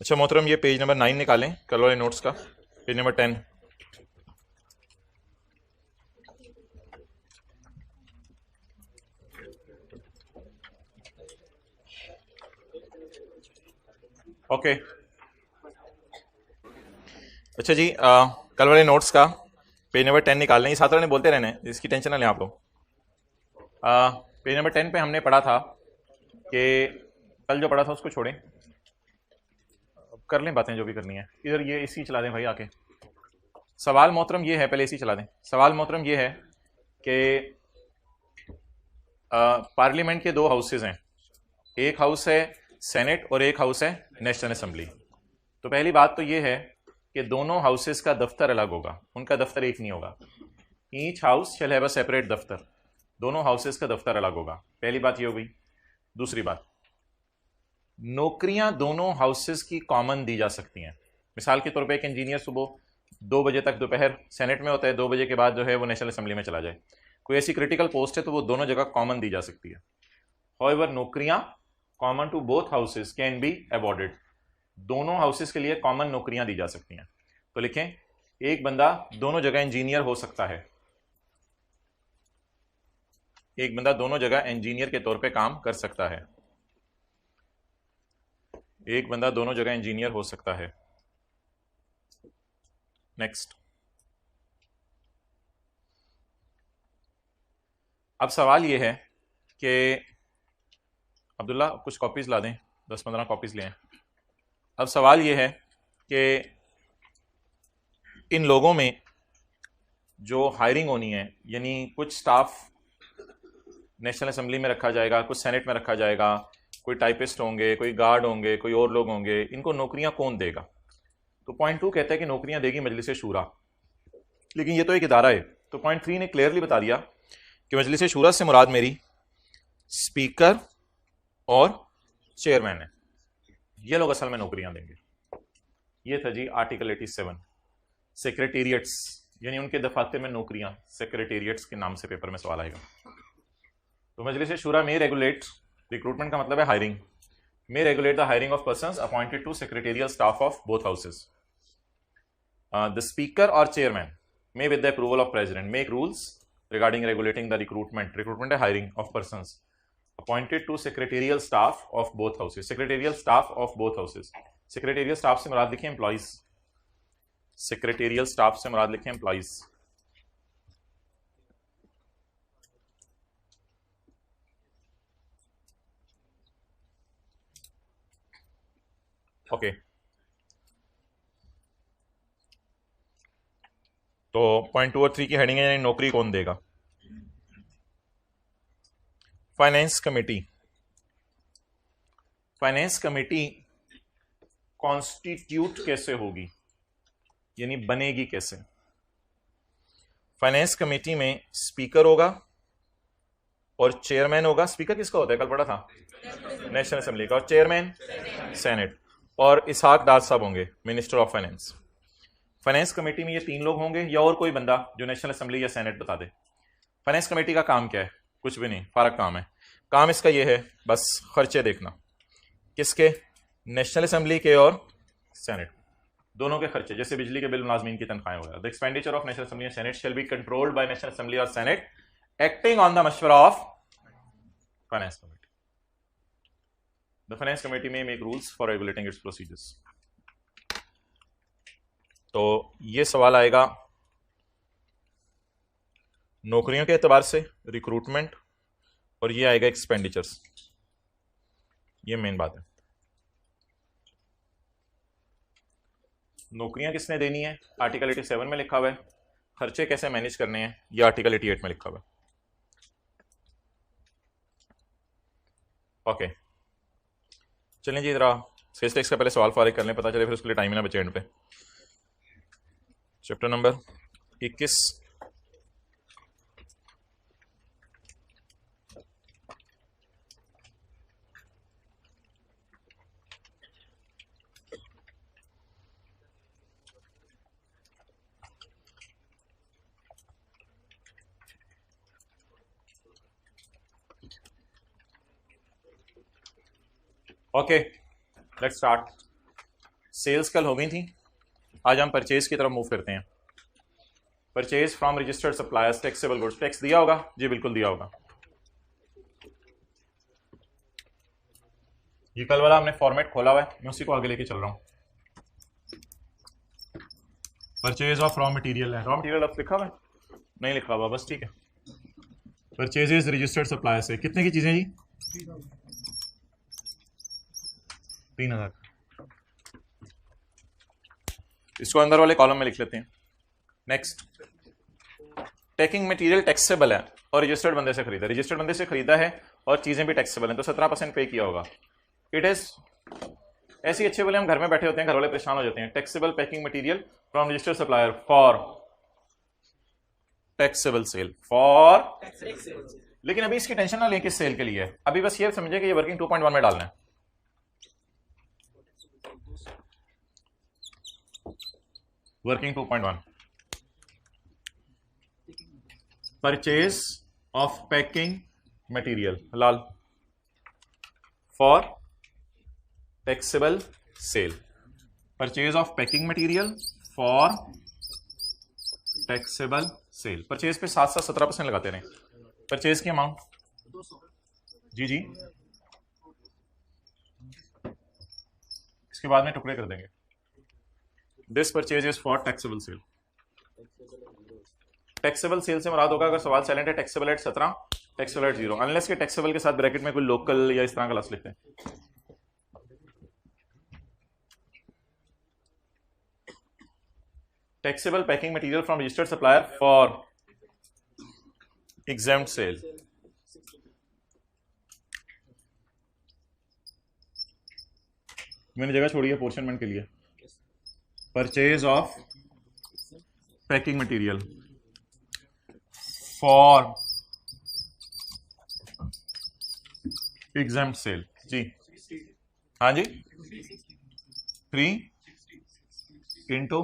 अच्छा मोहतरम, ये पेज नंबर 9 निकालें कल वाले नोट्स का, पेज नंबर 10। ओके। अच्छा जी, कल वाले नोट्स का पेज नंबर 10 निकालने, ये साथ ने बोलते रहने, इसकी टेंशन ना लें आप लोग। पेज नंबर 10 पे हमने पढ़ा था कि कल जो पढ़ा था उसको छोड़ें, अब कर लें बातें जो भी करनी है। इधर ये एसी चला दें भाई आके। सवाल मोहतरम ये है, पहले एसी चला दें। सवाल मोहतरम ये है कि पार्लियामेंट के दो हाउसेज हैं, एक हाउस है सेनेट और एक हाउस है नेशनल असेंबली। तो पहली बात तो ये है कि दोनों हाउसेस का दफ्तर अलग होगा, उनका दफ्तर एक नहीं होगा। Each house shall have a separate दफ्तर, दोनों हाउसेस का दफ्तर अलग होगा। पहली बात ये हो गई। दूसरी बात, नौकरियां दोनों हाउसेस की कॉमन दी जा सकती हैं। मिसाल के तौर पे एक इंजीनियर सुबह 2 बजे तक दोपहर सेनेट में होता है, 2 बजे के बाद जो है वो नेशनल असेंबली में चला जाए। कोई ऐसी क्रिटिकल पोस्ट है तो वो दोनों जगह कॉमन दी जा सकती है। हाउएवर नौकरियां common to both houses can be awarded, दोनों हाउसेस के लिए कॉमन नौकरियां दी जा सकती हैं। तो लिखें, एक बंदा दोनों जगह इंजीनियर हो सकता है, एक बंदा दोनों जगह इंजीनियर के तौर पे काम कर सकता है, एक बंदा दोनों जगह इंजीनियर हो सकता है। नेक्स्ट। अब सवाल यह है कि अब्दुल्ला कुछ कॉपीज ला दें, 10-15 कॉपीज लें। अब सवाल यह है कि इन लोगों में जो हायरिंग होनी है, यानी कुछ स्टाफ नेशनल असेंबली में रखा जाएगा, कुछ सेनेट में रखा जाएगा, कोई टाइपिस्ट होंगे, कोई गार्ड होंगे, कोई और लोग होंगे, इनको नौकरियां कौन देगा? तो पॉइंट 2 कहता है कि नौकरियां देगी मजलिस शूरा, लेकिन ये तो एक इदारा है। तो पॉइंट 3 ने क्लियरली बता दिया कि मजलिस शूरा से मुराद मेरी स्पीकर और चेयरमैन है, ये लोग असल में नौकरियां देंगे। ये था जी आर्टिकल 87। सेक्रेटेरिएट्स यानी उनके दफातर में नौकरियां, सेक्रेटेरिएट्स के नाम से पेपर में सवाल आएगा। तो मजलिस शूरा में रेगुलेट, रिक्रूटमेंट का मतलब है hiring, may regulate the hiring of persons appointed to secretarial staff of both houses. The speaker or chairman may, with the approval of president, make rules regarding regulating the recruitment and hiring of persons appointed to secretarial staff of both houses. Secretarial staff of both houses. Secretarial staff से मुराद लिखें employees. Secretarial staff से मुराद लिखें employees. Okay. तो point 2 और 3 की heading है नौकरी कौन देगा। Finance committee, finance committee constitute कैसे होगी, यानी बनेगी कैसे। फाइनेंस कमेटी में स्पीकर होगा और चेयरमैन होगा। स्पीकर किसका होता है, कल पढ़ा था, नेशनल असेंबली का, और चेयरमैन सेनेट, और इसहाक दाद साहब होंगे minister of finance. Finance Committee में ये 3 लोग होंगे या और कोई बंदा जो नेशनल असेंबली या सेनेट बता दे। फाइनेंस कमेटी का काम क्या है, कुछ भी नहीं, फारक काम है। काम इसका ये है बस खर्चे देखना, किसके, नेशनल असेंबली के और सेनेट, दोनों के खर्चे, जैसे बिजली के बिल, मुलाजमीन की तनख्वाहें वगैरह। The expenditure of National Assembly and Senate shall be controlled by National Assembly और सेनेट एक्टिंग ऑन द मशवरा of Finance Committee. The Finance Committee may make rules for regulating its procedures. तो ये सवाल आएगा नौकरियों के एतबार से, रिक्रूटमेंट, और ये आएगा एक्सपेंडिचर्स। ये मेन बात है। नौकरियां किसने देनी है, आर्टिकल 87 में लिखा हुआ है। खर्चे कैसे मैनेज करने हैं, ये आर्टिकल 88 में लिखा हुआ है। ओके, चलें जी, जरा सेल्स टैक्स का पहले सवाल फारिग कर लें, पता चले फिर उसके लिए टाइम ही ना बचे एंड पे। Chapter number 21। Okay, let's start. Sales कल हो गई थी, आज हम परचेज की तरफ मूव करते हैं। Purchase from registered suppliers taxable goods, tax दिया होगा जी, बिल्कुल दिया होगा। ये कल वाला हमने फॉर्मेट खोला हुआ है, मैं उसी को आगे लेके चल रहा हूं। परचेज ऑफ रॉ मटेरियल है, रॉ मटेरियल अब लिखा हुआ है, नहीं लिखा हुआ, बस ठीक है। परचेजेस रजिस्टर्ड सप्लायर से कितने की चीजें जी? 3000। इसको अंदर वाले कॉलम में लिख लेते हैं। नेक्स्ट, टेकिंग मटेरियल टैक्सेबल है और रजिस्टर्ड बंदे से खरीदा, रजिस्टर्ड बंदे से खरीदा है और चीजें भी टैक्सेबल हैं, तो 17% पे किया होगा। इट इज ऐसी अच्छे वाले, हम घर में बैठे होते हैं, घर वाले परेशान हो जाते हैं। Taxable packing material from registered supplier for taxable sale, for, लेकिन अभी इसकी टेंशन ना लें किस सेल के लिए है, अभी बस ये समझे कि ये वर्किंग 2.1 में डालना है। Working 2.1, purchase of packing material हलाल for taxable sale, purchase of packing material for taxable sale. Purchase पे साथ साथ 17% लगाते रहे। परचेज की अमाउंट जी जी, इसके बाद में टुकड़े कर देंगे। This purchase is for taxable sale. Taxable sale से मुराद होगा, अगर सवाल साइलेंट है, taxable at 17, taxable at 0, unless के टैक्सेबल के साथ ब्रैकेट में कोई लोकल या इस तरह का लफ्ज़ लिखते हैं। Taxable packing material from registered supplier for exempt sale. मैंने जगह छोड़ी है पोर्शनमेंट के लिए। Purchase of packing material for exempt sale जी, हाँ जी, 3 into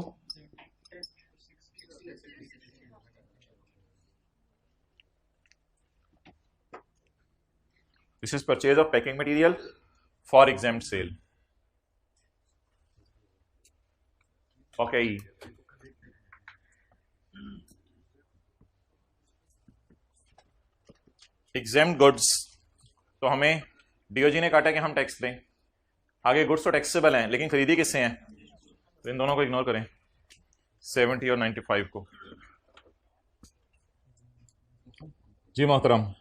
this is purchase of packing material for exempt sale. Okay, exempt goods, तो हमें डीओजी ने काटा कि हम टैक्स दें। आगे गुड्स तो टैक्सेबल हैं, लेकिन खरीदी किससे हैं, तो इन दोनों को इग्नोर करें, 70 और 95 को। जी मोहतरम,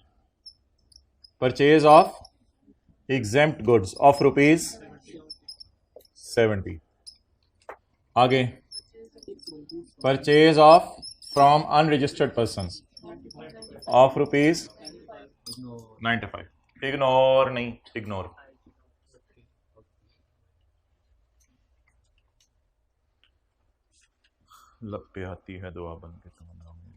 purchase of exempt goods of ₹70। आगे purchase of from unregistered persons of ₹95। Ignore नहीं, इग्नोर। लब पे आती है दुआ बन के तमन्ना मेरी।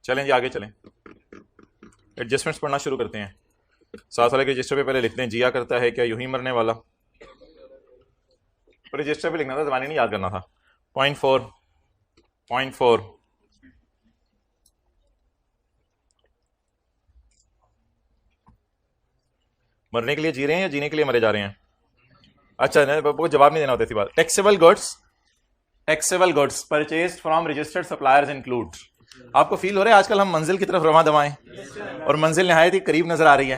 चलें जी, आगे चलें। एडजस्टमेंट्स पढ़ना शुरू करते हैं। साथ वाले के रजिस्टर पे पहले लिखते हैं, जिया करता है क्या यूं ही मरने वाला। पर रजिस्टर पे लिखना था, जबानी नहीं याद करना था। पॉइंट फोर मरने के लिए जी रहे हैं या जीने के लिए मरे जा रहे हैं? अच्छा, को जवाब नहीं देना होता थी बात। Taxable goods purchase from registered suppliers include. आपको फील हो रहा है आजकल हम मंजिल की तरफ रवां दवाएं और मंजिल निहायत ही करीब नजर आ रही है।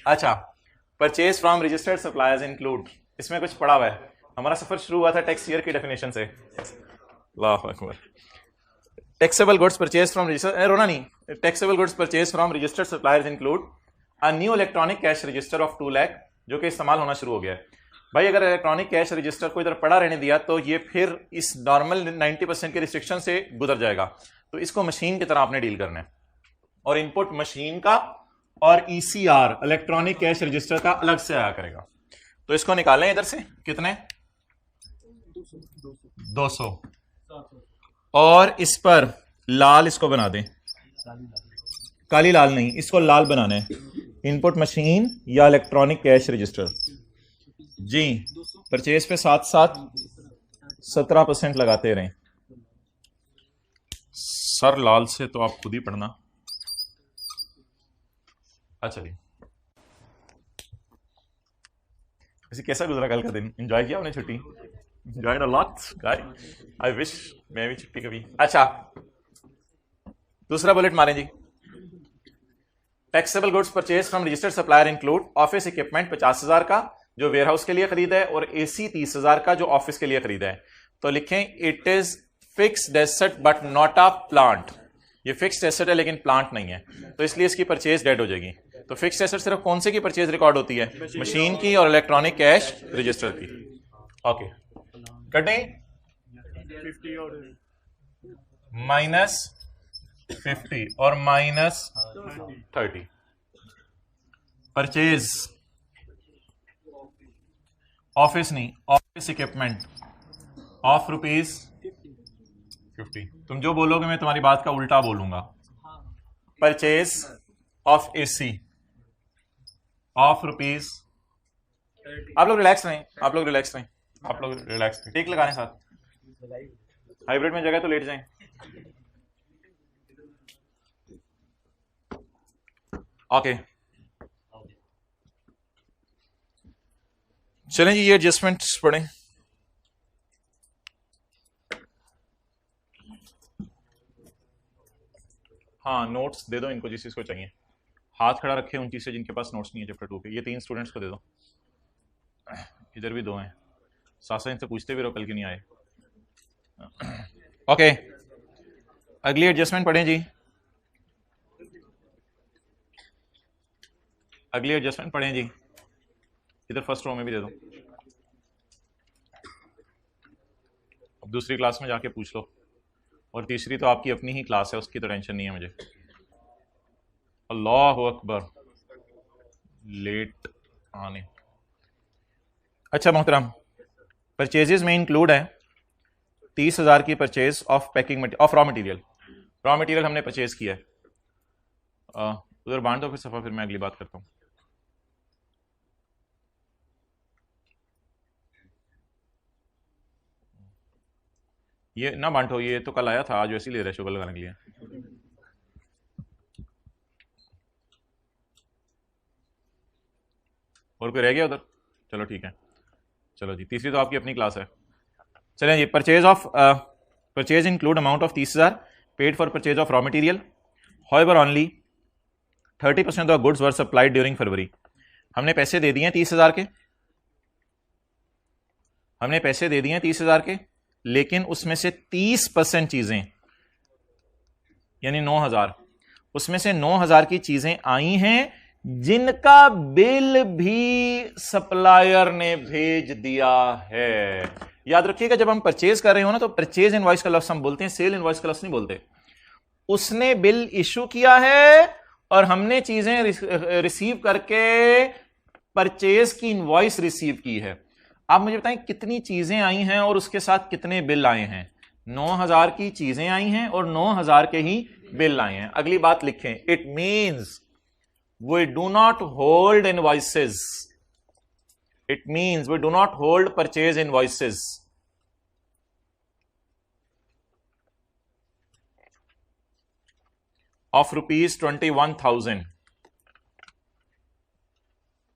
अच्छा, purchase from registered suppliers include, इसमें कुछ पड़ा हुआ है। हमारा सफर शुरू हुआ था टैक्स ईयर की डेफिनेशन से। अल्लाहु Akbar. Taxable goods purchase from registered, रोना नहीं, taxable goods purchase from registered suppliers include a new electronic cash register of 2 lakh, जो कि इस्तेमाल होना शुरू हो गया है। भाई अगर इलेक्ट्रॉनिक कैश रजिस्टर को इधर पड़ा रहने दिया तो ये फिर इस नॉर्मल 90% के रिस्ट्रिक्शन से गुजर जाएगा। तो इसको मशीन की तरह आपने डील करना है, और इनपुट मशीन का और ECR इलेक्ट्रॉनिक कैश रजिस्टर का अलग से आया करेगा। तो इसको निकालें इधर से, कितने 200, और इस पर लाल इसको बना दें, काली लाल नहीं, इसको लाल बनाना है। इनपुट मशीन या इलेक्ट्रॉनिक कैश रजिस्टर जी, परचेज पे साथ साथ 17% लगाते रहें। सर लाल से तो आप खुद ही पढ़ना। अच्छा जी, वैसे कैसा गुजरा कल का दिन? एंजॉय किया आपने छुट्टी? Enjoyed a lot guys, I wish मैं भी छुट्टी कभी। अच्छा, दूसरा बुलेट मारें जी। Taxable goods purchase from registered supplier include office equipment 50,000 का जो वेयरहाउस के लिए खरीदा है, और एसी 30,000 का जो ऑफिस के लिए खरीदा है। तो लिखें it is fixed asset but not a plant. ये फिक्स्ड एसेट है लेकिन प्लांट नहीं है, तो इसलिए इसकी परचेज डेड हो जाएगी। तो फिक्स्ड एसेट सिर्फ कौन से की परचेज रिकॉर्ड होती है? मशीन की और इलेक्ट्रॉनिक कैश रजिस्टर की। ओके, कटें -50 और -30 परचेज ऑफिस नहीं, ऑफिस इक्विपमेंट ऑफ ₹50। तुम जो बोलोगे मैं तुम्हारी बात का उल्टा बोलूंगा। Purchase of AC of ₹। आप लोग रिलैक्स रहें, आप लोग रिलैक्स रहें, आप लोग रिलैक्स रहें। टिक लगाने साथ, हाइब्रिड में जगह तो लेट जाएं। ओके चलें जी, ये एडजस्टमेंट्स पढ़ें। हाँ, नोट्स दे दो इनको जिस चीज को चाहिए। हाथ खड़ा रखे उन चीज से जिनके पास नोट्स नहीं है चैप्टर 2 के। ये 3 स्टूडेंट्स को दे दो, इधर भी 2 हैं। सासा इनसे पूछते भी रहो कल के नहीं आए। ओके, अगली एडजस्टमेंट पढ़ें जी। अगली एडजस्टमेंट पढ़ें जी, इधर फर्स्ट रो में भी दे दो। अब दूसरी क्लास में जाके पूछ लो, और तीसरी तो आपकी अपनी ही क्लास है, उसकी तो टेंशन नहीं है मुझे। अल्लाह अकबर, लेट आने। अच्छा मोहतरम, परचेजेस में इंक्लूड है 30,000 की purchase of packing of raw material. Raw material हमने परचेज किया है। उधर बांट दो फिर सफा, फिर मैं अगली बात करता हूँ। ये ना बांटो, ये तो कल आया था, आज वैसे ही ले रहे शुगर लगाने के लिए। और कोई रह गया उधर? चलो ठीक है, चलो जी, तीसरी तो आपकी अपनी क्लास है। चलें जी, purchase include amount of 30,000 paid for purchase of raw material, however only 30% of goods were supplied during February. हमने पैसे दे दिए हैं 30,000 के, हमने पैसे दे दिए हैं 30,000 के, लेकिन उसमें से 30% चीजें यानी 9,000, उसमें से 9,000 की चीजें आई हैं जिनका बिल भी सप्लायर ने भेज दिया है। याद रखिएगा, जब हम परचेज कर रहे हो ना, तो परचेज इनवॉइस का लफ्ज हम बोलते हैं, सेल इनवॉइस का लफ्ज नहीं बोलते। उसने बिल इशू किया है और हमने चीजें रिसीव करके परचेज की इनवॉइस रिसीव की है। आप मुझे बताएं कितनी चीजें आई हैं और उसके साथ कितने बिल आए हैं? 9,000 की चीजें आई हैं और 9,000 के ही बिल आए हैं। अगली बात लिखें, it means we do not hold invoices. It means we do not hold purchase invoices. Of ₹21,000.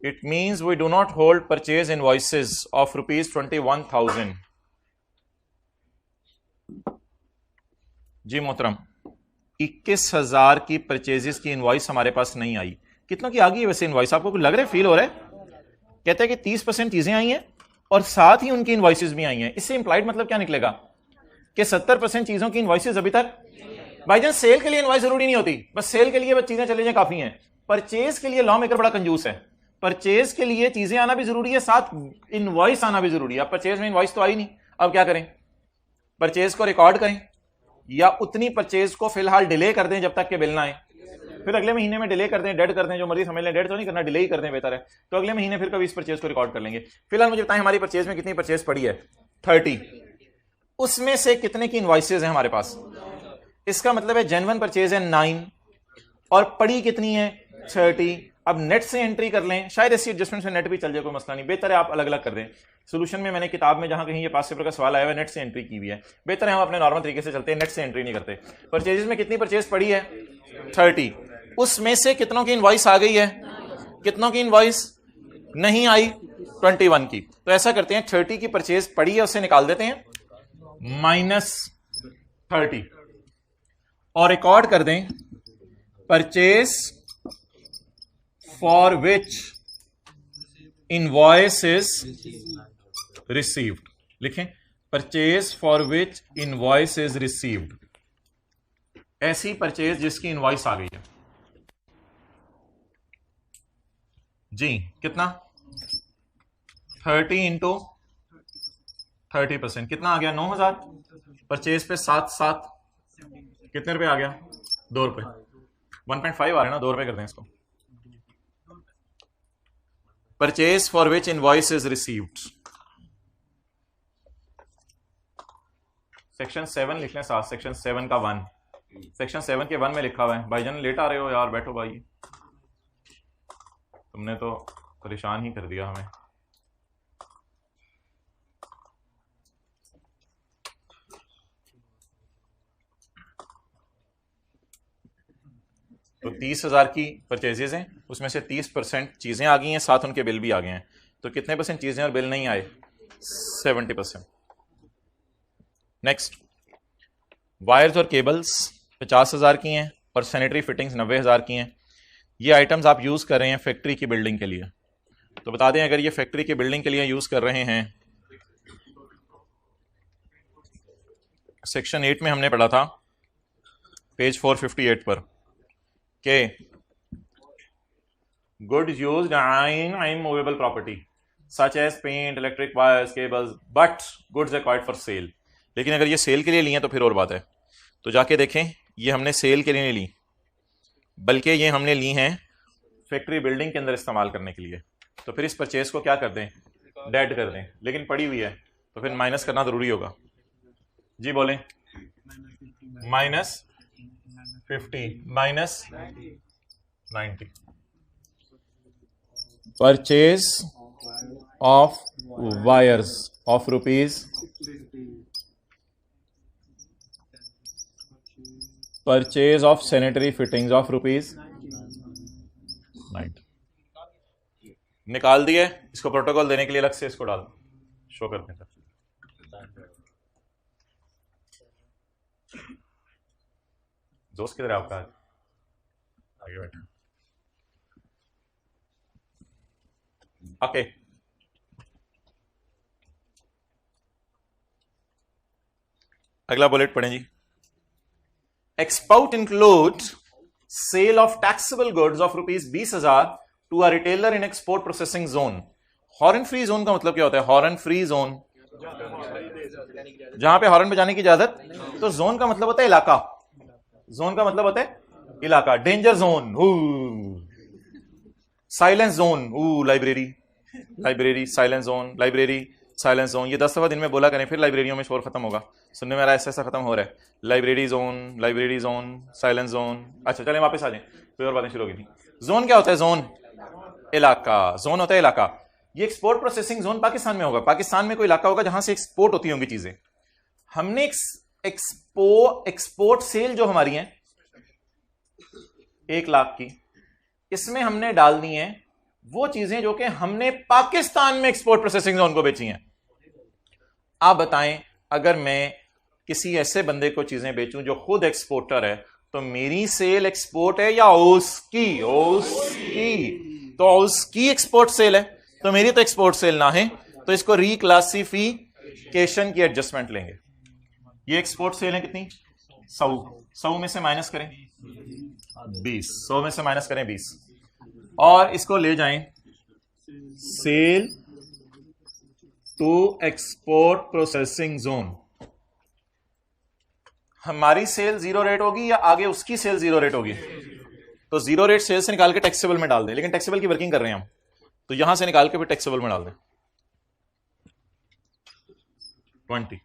It means we do not hold purchase invoices of ₹21,000. जी मोहतरम, 21,000 की परचेजेस की इनवॉइस हमारे पास नहीं आई। कितनों की आ गई है वैसे इनवॉइस? आपको कुछ लग रहा है, फील हो रहा है? कहते हैं कि 30% चीजें आई हैं और साथ ही उनकी इनवॉइसेस भी आई हैं। इससे इंप्लाइड मतलब क्या निकलेगा कि 70% चीजों की इनवॉइसेस अभी तक। भाईजान, सेल के लिए इनवॉइस जरूरी नहीं होती, बस सेल के लिए बस चीजें चले जाए काफी हैं। परचेज के लिए लॉ मेकर बड़ा कंजूस है। परचेज के लिए चीजें आना भी जरूरी है, साथ इनवॉइस आना भी जरूरी है। अब परचेज में इनवॉइस तो आई नहीं, अब क्या करें? परचेज को रिकॉर्ड करें या उतनी परचेज को फिलहाल डिले कर दें जब तक के बिल ना आए, फिर अगले महीने में डिले कर दें, डेड कर दें, जो मर्जी समझ लें। डेड तो नहीं करना, डिले ही कर दें, बेहतर है। तो अगले महीने फिर कभी इस परचेज को रिकॉर्ड कर लेंगे। फिलहाल मुझे बताएं हमारी परचेज में कितनी परचेज पड़ी है? 30। उसमें से कितने की इनवॉइसेज हैं हमारे पास? इसका मतलब है जेन्युइन परचेज है 9 और पड़ी कितनी है? 30। अब नेट से एंट्री कर लें, शायद ऐसी एडजस्टमेंट से नेट भी चल जाए, कोई मसला नहीं, बेहतर है आप अलग अलग कर दें। सोल्यूशन में मैंने किताब में जहां कहीं ये पास पेपर का सवाल आया हुआ नेट से एंट्री की हुई है। बेहतर है हम अपने नॉर्मल तरीके से चलते हैं, नेट से एंट्री नहीं करते। परचेजेस में कितनी परचेज पड़ी है? 30। उसमें से कितनों की इनवॉइस आ गई है? कितनों की इनवॉइस नहीं आई? 21 की। तो ऐसा करते हैं 30 की परचेज पड़ी है उसे निकाल देते हैं -30 और रिकॉर्ड कर दें purchase for which invoice is received. लिखें purchase for which invoice is received, ऐसी परचेज जिसकी इनवॉइस आ गई है जी। कितना? 30 इंटू 30%, कितना आ गया? 9000। परचेज पे 7 कितने रुपए आ गया? 2 रुपए। 1.5 आ रहे ना, 2 रुपए कर दें इसको। Purchase for which invoice is received, section 7 लिख लें साथ, सेक्शन 7 का 1, सेक्शन 7 के 1 में लिखा हुआ है। भाईजान लेट आ रहे हो यार, बैठो भाई, तुमने तो परेशान ही कर दिया हमें। तो 30,000 की परचेजेज हैं, उसमें से 30% चीजें आ गई हैं, साथ उनके बिल भी आ गए हैं। तो कितने परसेंट चीजें और बिल नहीं आए? 70%। नेक्स्ट, वायर्स और केबल्स 50,000 की हैं और सैनिटरी फिटिंग्स 90,000 की हैं। ये आइटम्स आप यूज कर रहे हैं फैक्ट्री की बिल्डिंग के लिए। तो बता दें अगर ये फैक्ट्री की बिल्डिंग के लिए यूज कर रहे हैं, सेक्शन 8 में हमने पढ़ा था पेज 458 पर के goods used in movable property such as paint, electric wires, cables, but goods acquired for sale. लेकिन अगर ये सेल के लिए लिए तो फिर और बात है। तो जाके देखें, ये हमने सेल के लिए नहीं ली, बल्कि ये हमने ली हैं फैक्ट्री बिल्डिंग के अंदर इस्तेमाल करने के लिए। तो फिर इस परचेज को क्या कर दें? डेड कर दें। लेकिन पड़ी हुई है तो फिर माइनस करना जरूरी होगा। जी बोलें। -50 -90। Purchase of wires of rupees, purchase of sanitary fittings of rupees 90। निकाल दिए। इसको प्रोटोकॉल देने के लिए अलग से इसको डाल शो करते हैं। दोस्त किधर है आपका? आगे बैठे। ओके, अगला बुलेट पढ़ें जी। Export include sale of taxable goods of ₹20,000 to a retailer in export processing zone. हॉर्न फ्री जोन का मतलब क्या होता है? हॉर्न फ्री जोन जहां पे हॉर्न बजाने की इजाजत। तो जोन का मतलब होता है इलाका। जोन का मतलब होता है इलाका। Danger zone, silence zone, library, library silence zone, library silence zone. ये 10 दफा दिन में बोला करें, फिर लाइब्रेरियों में शोर खत्म होगा। सुनने में ऐसा ऐसा खत्म हो रहा है। Library zone, silence zone. अच्छा चलें वापस आ जाएं, कोई और बातें शुरू हो गई थी। जोन क्या होता है? जोन इलाका। जोन होता है इलाका। ये एक्सपोर्ट प्रोसेसिंग जोन पाकिस्तान में होगा। पाकिस्तान में कोई इलाका होगा जहां से एक्सपोर्ट होती होंगी चीजें। हमने एक्सपोर्ट सेल जो हमारी है 1 लाख की, इसमें हमने डालनी है वो चीजें जो कि हमने पाकिस्तान में एक्सपोर्ट प्रोसेसिंग जोन को बेची हैं। आप बताएं, अगर मैं किसी ऐसे बंदे को चीजें बेचूं जो खुद एक्सपोर्टर है, तो मेरी सेल एक्सपोर्ट है या उसकी? तो उसकी एक्सपोर्ट सेल है, तो मेरी तो एक्सपोर्ट सेल ना है। तो इसको रिक्लासिफिकेशन की एडजस्टमेंट लेंगे। ये एक्सपोर्ट सेल है कितनी? 100 में से माइनस करें 20, 100 में से माइनस करें 20 और इसको ले जाएं sale to export processing zone. हमारी सेल 0 रेट होगी या आगे उसकी सेल 0 रेट होगी? तो 0 रेट सेल से निकाल के टैक्सेबल में डाल दें। लेकिन टैक्सेबल की वर्किंग कर रहे हैं हम, तो यहां से निकाल के फिर टैक्सेबल में डाल दें 20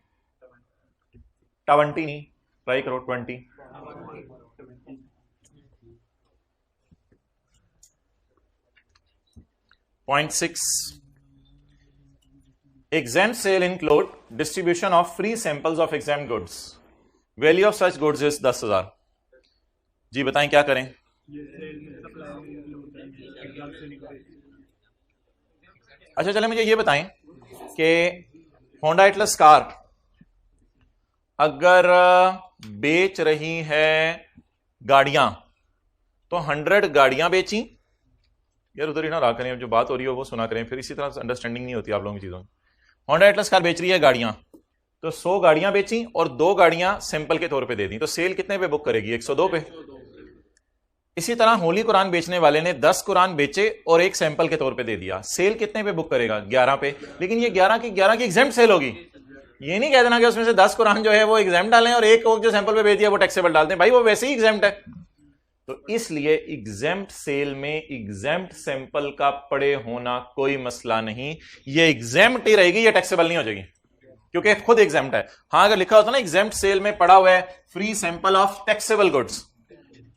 नहीं, ट्राई करो 20। .6 exempt sale include distribution of free samples of exempt goods. Value of such goods is 10,000. जी बताएं क्या करें? अच्छा चले मुझे ये बताएं कि होंडा एटलस कार अगर बेच रही है गाड़ियां तो 100 गाड़ियां बेची, यार उधर ही ना रहा करें, जो बात हो रही हो वो सुना करें, फिर इसी तरह से अंडरस्टैंडिंग नहीं होती आप लोगों की चीजों में। होंडा एटलस कार बेच रही है गाड़ियां, तो 100 गाड़ियां बेची और 2 गाड़ियां सैंपल के तौर पे दे दी, तो सेल कितने पे बुक करेगी? 102 पे। इसी तरह होली कुरान बेचने वाले ने 10 कुरान बेचे और 1 सैंपल के तौर पे दे दिया, सेल कितने पे बुक करेगा? 11 पे। लेकिन ये 11 की एग्जाम्प्ट सेल होगी। ये नहीं कह देना कि उसमें से 10 कुरान जो है वो एग्जाम्प्ट डालें और एक जो सैंपल पे बेच दिया वो टैक्सेबल डालते हैं, भाई वो वैसे ही एग्जाम्प्ट है। तो इसलिए एग्जाम्प्ट सेल में एग्जाम्प्ट सैंपल का पड़े होना कोई मसला नहीं, ये एग्जाम्प्ट ही रहेगी, ये टैक्सेबल नहीं हो जाएगी क्योंकि खुद एग्जाम्प्ट है। हाँ अगर लिखा होता ना एग्जाम्प्ट सेल में पड़ा हुआ है free sample of taxable goods,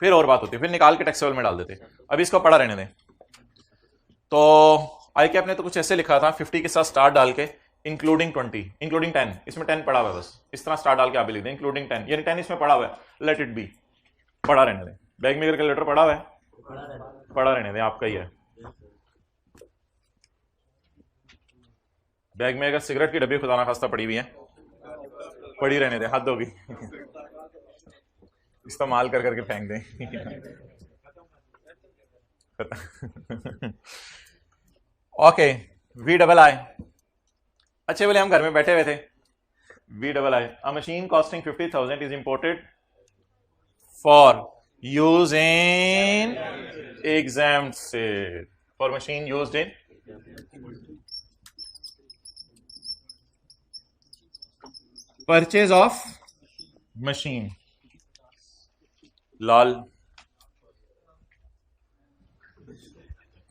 फिर और बात होती है, फिर निकाल के टैक्सेबल में डाल देते। अभी इसको पड़ा रहने दें। तो आई कैप ने तो कुछ ऐसे लिखा था 50 के साथ स्टार डाल के इंक्लूडिंग 20 इंक्लूडिंग 10, इसमें 10 पड़ा हुआ है, बस इस तरह स्टार डाल के आप भी लिख दें इंक्लूडिंग 10, यानी 10 इसमें पड़ा हुआ है, लेट इट बी, पड़ा रहने दें। बैग मेकर का लेटर पड़ा हुआ है, पड़ा रहने दें, आपका ही है। बैग में अगर सिगरेट की डब्बी खुदा ना खास्ता पड़ी हुई है, पड़ी रहने दें, हद होगी, इस्तेमाल कर करके फेंक दें। Okay, VII। अच्छे बोले हम घर में बैठे हुए थे, VII, a machine costing 50,000 is imported for use in exempt sale, for machine used in purchase of machine, लाल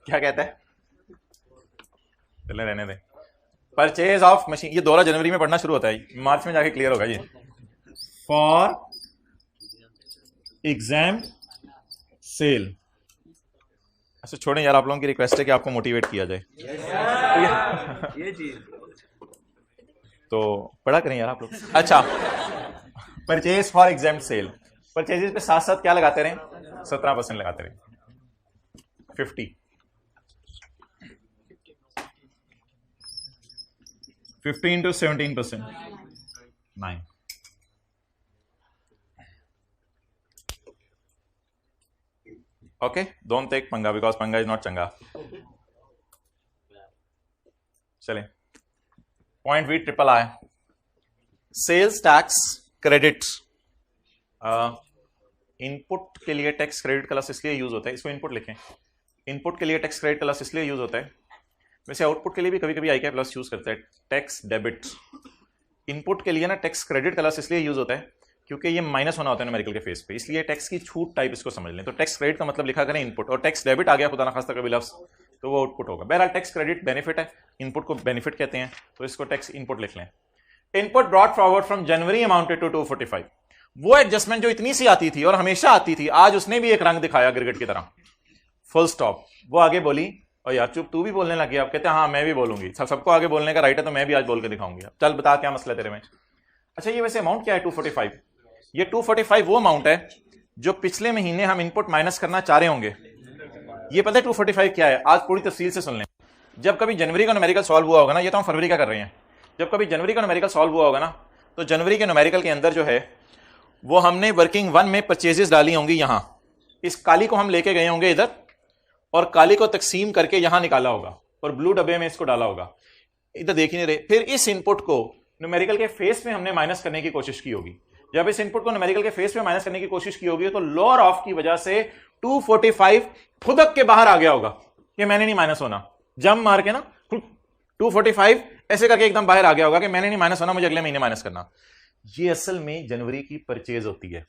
क्या कहता है, चले रहने दें। परचेज ऑफ मशीन, ये 12 जनवरी में पढ़ना शुरू होता है, मार्च में जाके क्लियर होगा ये। For exempt sale. अच्छा छोड़ें यार, आप लोगों की रिक्वेस्ट है कि आपको मोटिवेट किया जाए। ये चीज तो पढ़ा करें यार आप लोग। अच्छा, purchase for exempt sale, purchases पे साथ साथ क्या लगाते रहे? 17% लगाते रहे, 50 into 17%, 9। Okay, don't take panga because panga is not changa. चले, point VII, sales tax credit. Input के लिए टैक्स क्रेडिट क्लास इसलिए यूज होता है, इसको इनपुट लिखें, इनपुट के लिए टैक्स क्रेडिट क्लास इसलिए यूज होता है, वैसे आउटपुट के लिए भी कभी कभी आई प्लस यूज करता है, टैक्स डेबिट। इनपुट के लिए ना टैक्स क्रेडिट क्लास इसलिए यूज होता है क्योंकि ये माइनस होना होता है न्यूमेरिकल के फेस पे, इसलिए टैक्स की छूट टाइप इसको समझ लें। तो टैक्स क्रेडिट का मतलब लिखा करें इनपुट, और टैक्स डेबिट आ गया खुदा ना खास्ता कभी लफ्ज तो वो आउटपुट होगा। बहरहाल टैक्स क्रेडिट बेनिफिट है, इनपुट को बेनिफिट कहते हैं, तो इसको टैक्स इनपुट लिख लें। Input brought forward from January amounted to 245, वो एडजस्टमेंट जो इतनी सी आती थी और हमेशा आती थी, आज उसने भी एक रंग दिखाया गिरगिट की तरह, फुल स्टॉप। वो आगे बोली और यार चुप, तू भी बोलने लगी। आप कहते हैं हाँ मैं भी बोलूंगी, सबको आगे बोलने का राइट है तो मैं भी आज बोल के दिखाऊंगी। चल बता क्या मसला तेरे में। अच्छा ये वैसे अमाउंट क्या है 245? ये 245 वो अमाउंट है जो पिछले महीने हम इनपुट माइनस करना चाह रहे होंगे। ये पता है 245 क्या है? आज पूरी तफसील से सुन लें। जब कभी जनवरी का न्यूमेरिकल सॉल्व हुआ होगा ना, ये तो हम फरवरी का कर रहे हैं, जब कभी जनवरी का न्यूमेरिकल सॉल्व हुआ होगा ना, तो जनवरी के न्यूमेरिकल के अंदर जो है वो हमने वर्किंग 1 में परचेजेस डाली होंगी यहां, इस काली को हम लेके गए होंगे इधर और काली को तकसीम करके यहां निकाला होगा और ब्लू डब्बे में इसको डाला होगा, इधर देख ही नहीं रहे। फिर इस इनपुट को न्यूमेरिकल के फेस में हमने माइनस करने की कोशिश की होगी। जब इस इनपुट को न्यूमेरिकल के फेस में माइनस करने की कोशिश की होगी तो लोअर ऑफ की वजह से 245 खुदक के बाहर आ गया होगा कि मैंने नहीं माइनस होना, जम मार के ना 245 ऐसे करके एकदम बाहर आ गया होगा कि मैंने नहीं माइनस होना, मुझे अगले महीने माइनस करना। ये असल में जनवरी की परचेज होती है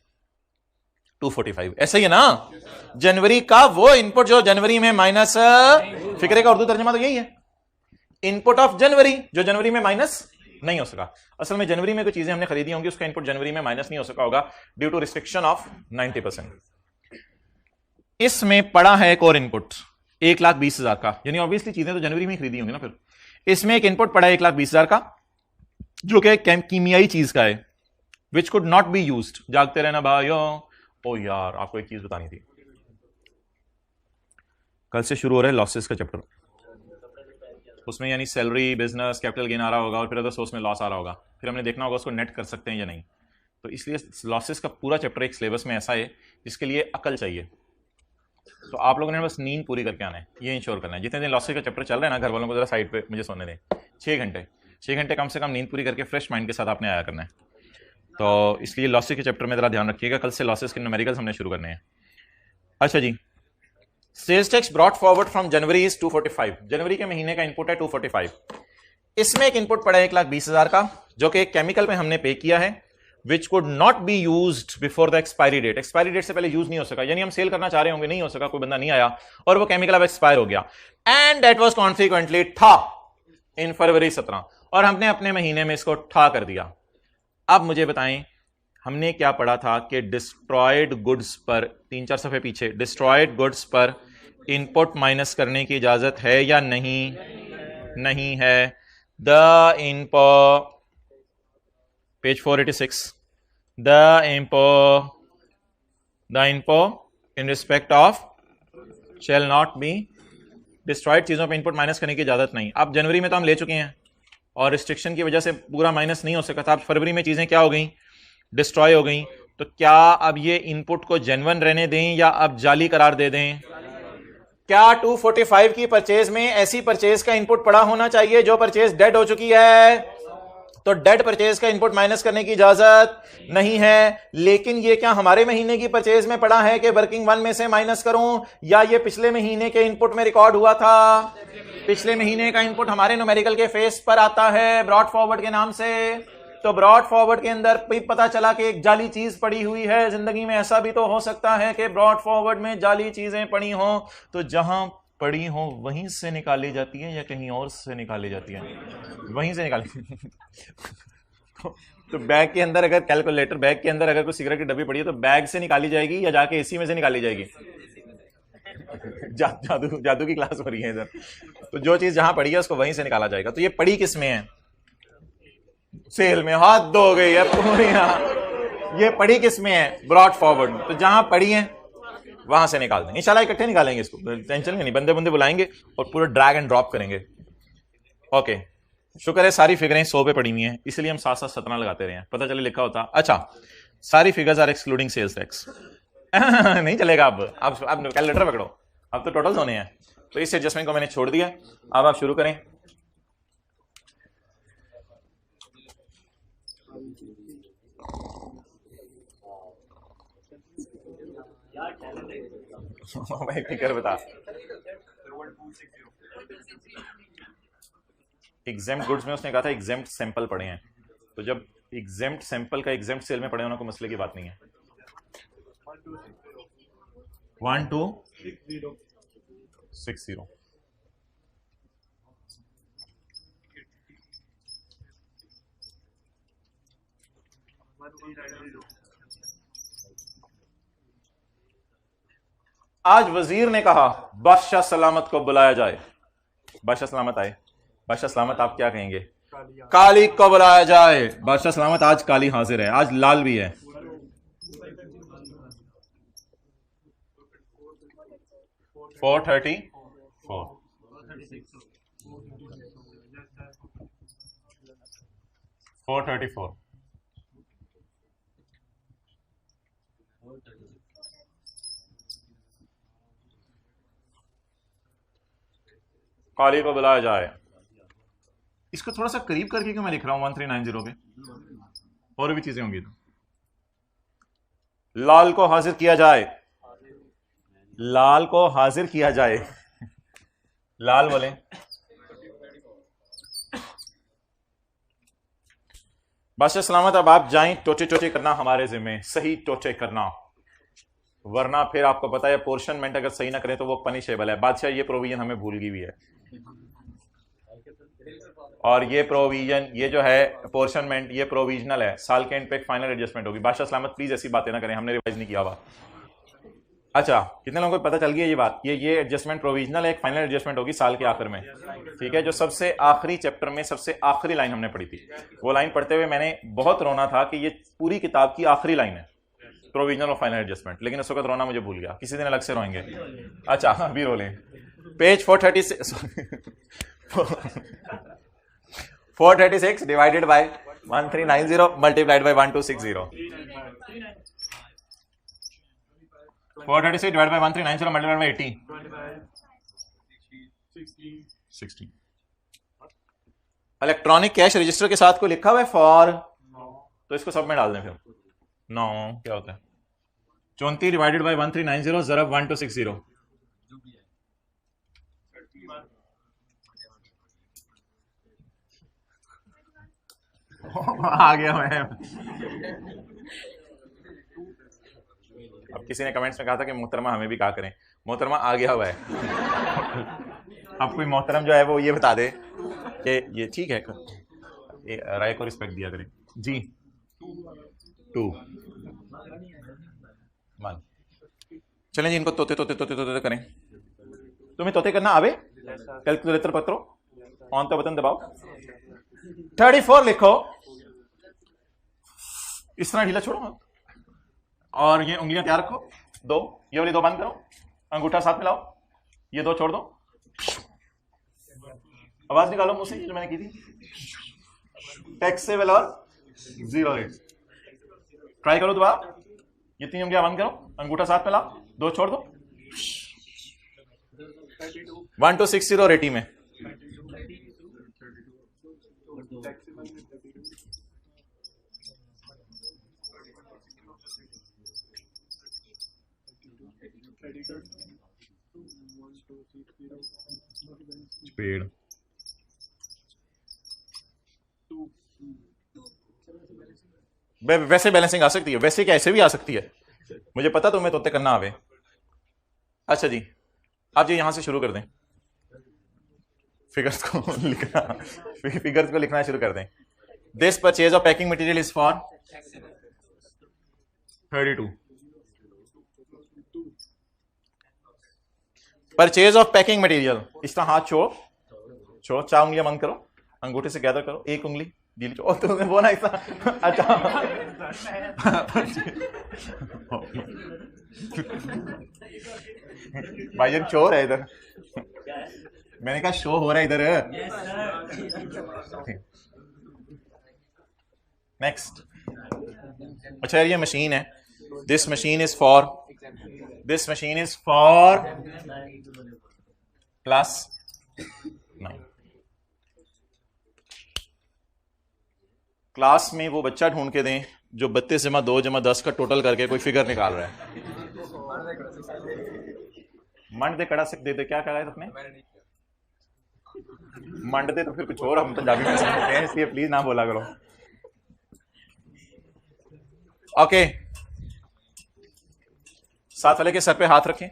245, ऐसा ही है ना। जनवरी का वो इनपुट जो जनवरी में माइनस, फिक्रे का उर्दू तर्जमा तो यही है, इनपुट ऑफ जनवरी जो जनवरी में माइनस नहीं हो सका। असल में जनवरी में कोई चीजें हमने खरीदी होंगी, उसका इनपुट जनवरी में माइनस नहीं हो सका होगा ड्यू टू रिस्ट्रिक्शन ऑफ 90%। इसमें पड़ा है एक और इनपुट 1,20,000 का, यानी ऑब्वियसली चीजें तो जनवरी में खरीदी होंगी ना। फिर इसमें एक इनपुट पड़ा है 1,20,000 का, जो कि कीमियाई चीज का है, which could not be used. जागते रहना भाइयों। ओ यार, आपको एक चीज बतानी थी, कल से शुरू हो रहा है लॉसेस का चैप्टर, उसमें यानी सैलरी, बिजनेस, कैपिटल गेन आ रहा होगा और फिर अदर सोर्स में लॉस आ रहा होगा, फिर हमने देखना होगा उसको नेट कर सकते हैं या नहीं। तो इसलिए लॉसेस का पूरा चैप्टर एक सिलेबस में ऐसा है जिसके लिए अकल चाहिए। तो आप लोगों ने बस नींद पूरी करके आना है, ये इंश्योर करना है। जितने दिन लॉसेस का चैप्टर चल रहा है ना, घर वालों को जरा साइड पे मुझे सोने दें, 6 घंटे कम से कम नींद पूरी करके फ्रेश माइंड के साथ आपने आया करना है। तो इसलिए लॉसेस के चैप्टर में जरा ध्यान रखिएगा, कल से लॉसेस के न्यूमेरिकल्स हमने शुरू करने हैं। अच्छा जी, sales tax brought forward from January is 245। जनवरी के महीने का इनपुट है 245। इसमें एक इनपुट पड़ा है 1,20,000 का, जो कि एक केमिकल में हमने पे किया है, which could not be used before the expiry date. Expiry date से पहले यूज नहीं हो सका, यानी हम सेल करना चाह रहे होंगे, नहीं हो सका, कोई बंदा नहीं आया और वो केमिकल अब एक्सपायर हो गया। एंड दैट वाज कॉन्सिक्वेंटली ठा इन फरवरी 17, और हमने अपने महीने में इसको ठा कर दिया। अब मुझे बताएं, हमने क्या पढ़ा था कि डिस्ट्रॉयड गुड्स पर, 3-4 सफे पीछे, डिस्ट्रॉयड गुड्स पर इनपुट माइनस करने की इजाजत है या नहीं? नहीं है। The input, page 486, the input in respect of shall not be, destroyed चीजों पे इनपुट माइनस करने की इजाजत नहीं। अब जनवरी में तो हम ले चुके हैं और रिस्ट्रिक्शन की वजह से पूरा माइनस नहीं हो सका था। अब फरवरी में चीजें क्या हो गई? डिस्ट्रॉय हो गई। तो क्या अब ये इनपुट को जेन्युइन रहने दें या अब जाली करार दे दें? क्या 245 की परचेज में ऐसी परचेज का इनपुट पड़ा होना चाहिए जो परचेज डेड हो चुकी है? तो डेड परचेज का इनपुट माइनस करने की इजाजत नहीं है। लेकिन ये क्या हमारे महीने की परचेज में पड़ा है कि वर्किंग वन में से माइनस करूं, या ये पिछले महीने के इनपुट में रिकॉर्ड हुआ था? पिछले महीने का इनपुट हमारे न्यूमेरिकल के फेस पर आता है ब्रॉड फॉरवर्ड के नाम से। तो ब्रॉड फॉरवर्ड के अंदर पता चला कि एक जाली चीज पड़ी हुई है। जिंदगी में ऐसा भी तो हो सकता है कि ब्रॉड फॉरवर्ड में जाली चीजें पड़ी हो, तो जहां पड़ी हो वहीं से निकाली जाती है या कहीं और से निकाली जाती है? वहीं से निकाली तो बैग के अंदर अगर कैलकुलेटर, बैग के अंदर अगर कोई सिगरेट की डब्बी पड़ी है तो बैग से निकाली जाएगी या जाके एसी में से निकाली जाएगी? जादू की क्लास हो रही है इधर। तो जो चीज जहां पड़ी है उसको वहीं से निकाला जाएगा। तो ये पड़ी किस में है? सेल में। हाथ धो गई है पूरी। ये पड़ी किस में है? ब्रॉड फॉरवर्ड में। तो जहां पड़ी है वहां से निकाल दें। इंशाल्लाह इकट्ठे निकालेंगे इसको, टेंशन नहीं, बंदे बंदे बुलाएंगे और पूरा ड्रैग एंड ड्रॉप करेंगे। ओके, शुक्र है सारी फिगरें 100 पे पड़ी हुई हैं, इसलिए हम साथ साथ 17 लगाते रहे हैं, पता चले लिखा होता। अच्छा, सारी figures are excluding sales tax. नहीं चलेगा। अब कैलकुलेटर पकड़ो, अब तो टोटल्स होने हैं। तो इस एडजस्टमेंट को मैंने छोड़ दिया। अब आप शुरू करें। भाई फिकर बता। एग्जेम्प्ट गुड्स में उसने कहा था एग्जेम्प्ट सैंपल पड़े हैं। तो जब एग्जेम्प्ट सैंपल का एग्जेम्प्ट सेल में पड़े होना कोई मसले की बात नहीं है। 1260। आज वजीर ने कहा बादशाह सलामत को बुलाया जाए। बादशाह सलामत आए। बादशाह सलामत आप क्या कहेंगे? काली को बुलाया जाए। बादशाह सलामत आज काली हाजिर है, आज लाल भी है। $434। काली को बुलाया जाए। इसको थोड़ा सा करीब करके क्यों मैं लिख रहा हूं 1390 पे? और भी चीजें होंगी। तो लाल को हाजिर किया जाए। लाल को हाजिर किया जाए। लाल बोले। बादशाह सलामत अब आप जाएं, टोटे टोटे करना हमारे जिम्मे, सही टोटे करना, वरना फिर आपको पता है पोर्शनमेंट अगर सही ना करें तो वो पनिशेबल है। बादशाह ये प्रोविजन हमें भूल गई हुई है, और ये प्रोविजन, ये जो है पोर्शनमेंट, ये प्रोविजनल है। साल के एंड पे एक फाइनल एडजस्टमेंट होगी। बादशाह सलामत प्लीज ऐसी बातें ना करें, हमने रिवाइज नहीं किया हुआ। अच्छा, कितने लोगों को पता चल गई ये बात? ये एडजस्टमेंट प्रोविजनल है, एक फाइनल एडजस्टमेंट होगी साल के आखिर में, ठीक है? जो सबसे आखिरी चैप्टर में सबसे आखिरी लाइन हमने पढ़ी थी, वो लाइन पढ़ते हुए मैंने बहुत रोना था कि ये पूरी किताब की आखिरी लाइन है, प्रोविजनल और फाइनल एडजस्टमेंट, लेकिन उस वक्त रोना मुझे भूल गया, किसी दिन अलग से रोएंगे। अच्छा अभी रो लें। Page 436 436 divided by 1390 multiplied by 1260। 436 divide by 1390 multiplied by 80 60। Electronic cash register के साथ कोई लिखा हुआ है फॉर, तो इसको सब में डाल दें फिर। 9 क्या होता है? 34 डिवाइडेड बाय 1390 ज़रब 1260। आ गया मैं। अब किसी ने कमेंट्स में कहा था कि मोहतरमा हमें भी कहा करें, मोहतरमा आ गया हुआ है। अब कोई मोहतरम जो है वो ये बता दे कि ये ठीक है, राय को रिस्पेक्ट दिया करें जी। 2 1। चलें जी, इनको तोते तोते तोते तोते करें। तुम्हें तोते करना आवे? कैलकुलेटर पत्रो ऑन तो बटन दबाओ। 34 लिखो, इस तरह ढीला छोड़ो और ये उंगलियां तैयार रखो। 2, ये वाली 2 बंद करो, अंगूठा साथ मिलाओ, ये 2 छोड़ दो, आवाज निकालो मुंह से जो मैंने की थी। टैक्सेबल और 0 रेट ट्राई करो दोबारा। ये 3 उंगलियां बंद करो, अंगूठा साथ मिलाओ, 2 छोड़ दो। 1260 रेटी में। पेड़ वैसे बैलेंसिंग आ सकती है, वैसे क्या ऐसे भी आ सकती है, मुझे पता तुम्हें तोते करना आवे। अच्छा जी, आप जी यहां से शुरू कर दें, फिगर्स को लिखना, फिगर्स को लिखना शुरू कर दें। This purchase of packing material is for 32। Purchase of packing material, इस तरह हाथ छोड़ 4 उंगलियां बंद करो, अंगूठे से गैदर करो, एक उंगली ढीली छोड़, तुमने बोला ऐसा। अच्छा भाईजान चोर है इधर, मैंने कहा शो हो रहा है इधर। नेक्स्ट। अच्छा ये मशीन है, this machine is for +9। Class में वो बच्चा ढूंढ के दें जो 32+2+10 का टोटल करके कोई फिगर निकाल रहा है। मंड दे कड़ा सिक दे दे, क्या करा है तुमने? मंड दे तो फिर कुछ और हम पंजाबी में समझते हैं, इसलिए प्लीज ना बोला करो। ओके, साथ वाले के सर पे हाथ रखें,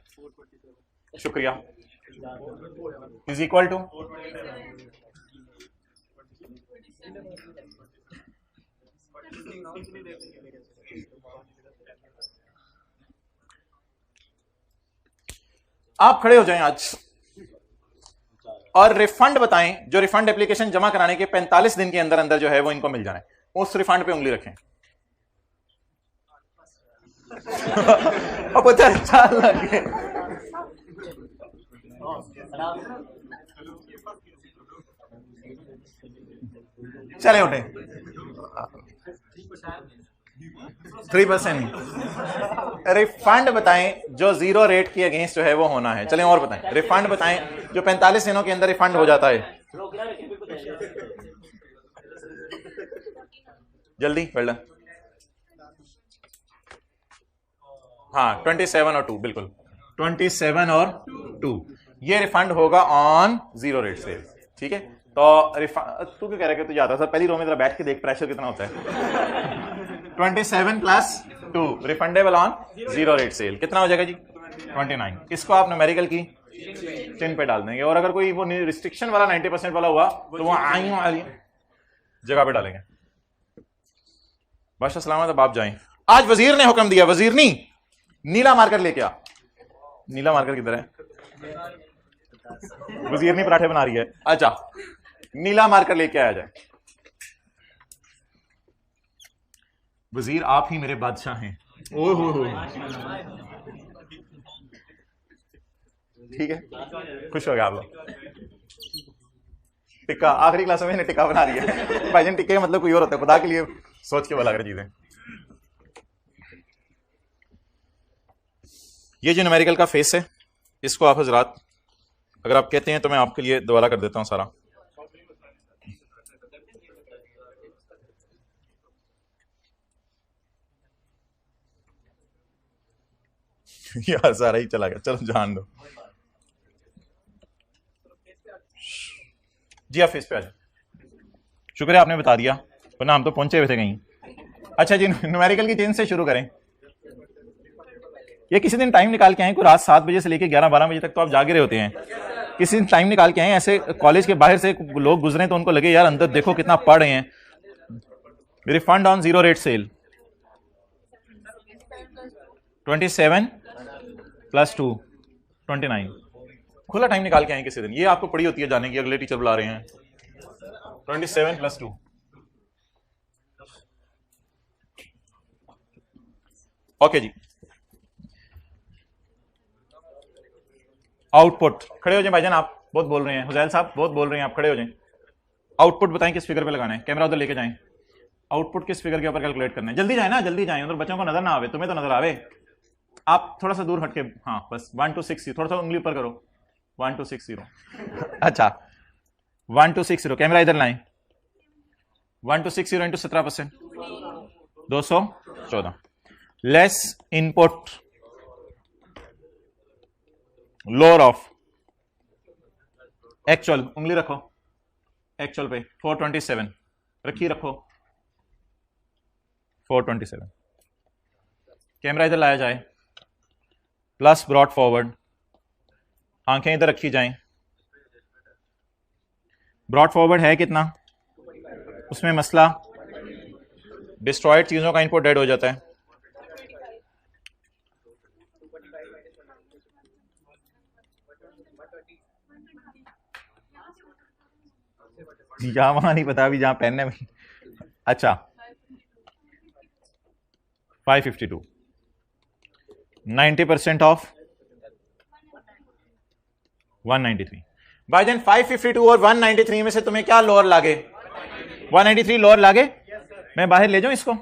शुक्रिया। इज इक्वल टू आप खड़े हो जाएं आज और रिफंड बताएं, जो रिफंड एप्लीकेशन जमा कराने के 45 दिन के अंदर अंदर जो है वो इनको मिल जाए, उस रिफंड पे उंगली रखें। अब अच्छा लगे, चले उठे। 3% रिफंड बताएं जो 0 रेट के अगेंस्ट जो है वो होना है। चलें और बताएं, रिफंड बताएं जो 45 दिनों के अंदर रिफंड हो जाता है। जल्दी वेल डन। हाँ 27 और 2, बिल्कुल 27 और 2 ये रिफंड होगा ऑन 0 रेट सेल, ठीक है? तो तू क्यों कह रहा है कि तुझे आता है? सर पहली रो में जरा बैठ के देख प्रेशर कितना होता है। 27 + 2 रिफंडेबल ऑन 0 रेट सेल कितना हो जाएगा जी? 29। इसको आप न्यूमेरिकल की चिन्ह पे डाल देंगे, और अगर कोई वो रिस्ट्रिक्शन वाला 90% वाला हुआ तो वो आई वाली जगह पे डालेंगे। बादशाह सलामत, अब आप जाएं। आज वजीर ने हुक्म दिया, वजीर नहीं नीला मार्कर लेके आ। नीला मार्कर किधर है? वजीर नहीं पराठे बना रही है। अच्छा, नीला मार्कर लेके आया जाए। वजीर आप ही मेरे बादशाह हैं। ओह ठीक है, खुश हो गया आप लोग। टिक्का आखिरी क्लास में टिक्का बना रही है। भाईजान टिक्के का मतलब कोई और होता है, खुदा के लिए सोच के बोला कर चीजें। ये जो न्यूमेरिकल का फेस है, इसको आप हजरात अगर आप कहते हैं तो मैं आपके लिए दोबारा कर देता हूं सारा। यार सारा ही चला गया, चलो जान दो जी। आप फेस पे आ जाए, शुक्र है आपने बता दिया, वरना हम तो पहुंचे हुए थे कहीं। अच्छा जी, न्यूमेरिकल की चेंज से शुरू करें। ये किसी दिन टाइम निकाल के आए, कोई रात 7 बजे से लेकर 11-12 बजे तक तो आप जागे रहे होते हैं। किसी दिन टाइम निकाल के आए, ऐसे कॉलेज के बाहर से लोग गुजरे तो उनको लगे यार अंदर देखो कितना पढ़ रहे हैं। Refund on 0 rate sale 27 + 2 29। खुला टाइम निकाल के आए किसी दिन, ये आपको पड़ी होती है जाने की, अगले टीचर बुला रहे हैं। 27 + 2 ओके जी। आउटपुट, खड़े हो जाए भाईजान, आप बहुत बोल रहे हैं। हुजैल साहब बहुत बोल रहे हैं, आप खड़े हो जाएं। आउटपुट बताएं किस फिगर पे लगाना है, कैमरा उधर लेके जाएं। आउटपुट किस फिगर के ऊपर कैलकुलेट करना है? जल्दी जाए ना, जल्दी जाएं, उधर बच्चों को नजर ना आवे, तुम्हें तो नजर आवे। आप थोड़ा सा दूर हटके, हाँ बस 1 2 6 0, थोड़ा सा उंगली ऊपर करो। 1 2 6 0। अच्छा 1 2 6 0, कैमरा इधर लाएं। 1 2 6 0 into 17% 214। Less input lower of actual, उंगली रखो एक्चुअल पे 427 रखी, रखो 427। कैमरा इधर लाया जाए, प्लस ब्रॉड फॉरवर्ड, आंखें इधर रखी जाएं। ब्रॉड फॉरवर्ड है कितना? उसमें मसला डिस्ट्रॉयड चीजों का इनपुट डेड हो जाता है। जहां वहां नहीं पता अभी, जहां पेन है। अच्छा 552, 90% ऑफ 193। भाईजान 552 और 193 में से तुम्हें क्या लोअर लागे? 193 लोअर लागे। मैं बाहर ले जाऊं इसको,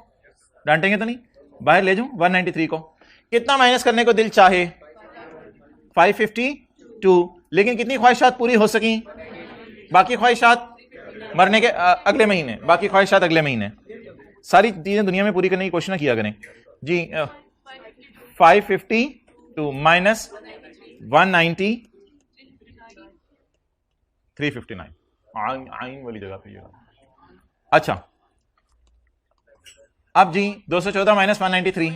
डांटेंगे तो नहीं? बाहर ले जाऊं 193 को। कितना माइनस करने को दिल चाहे? 552। लेकिन कितनी ख्वाहिशात पूरी हो सकी? बाकी ख्वाहिशात मरने के अगले महीने, बाकी ख्वाहिशात अगले महीने। सारी चीजें दुनिया में पूरी करने की कोशिश ना किया करें जी। 552 माइनस 190 359, आइन वाली जगह पे। अच्छा अब जी 214 माइनस 193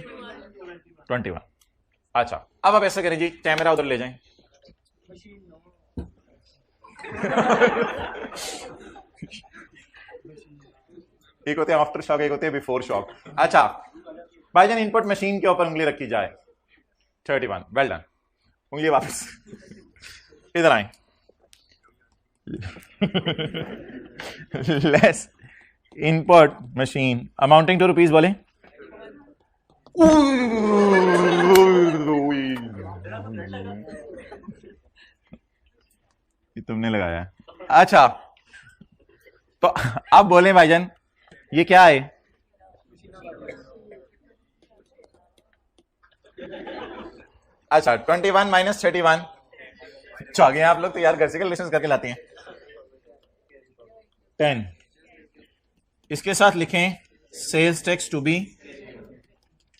21। अच्छा अब आप ऐसा करें जी, कैमरा उधर ले जाएं। एक होते हैं आफ्टर शॉक, एक होते हैं बिफोर शॉक। अच्छा भाईजान इनपुट मशीन के ऊपर उंगली रखी जाए 31। वेल डन, उंगली वापस इधर आए। Less input machine amounting to rupees बोले। तुमने लगाया। अच्छा तो अब बोले भाईजान ये क्या है? अच्छा 21 माइनस 31। आ गए आप लोग तो यार, घर से कैलकुलेशन करके लाते हैं। 10 इसके साथ लिखें sales tax to be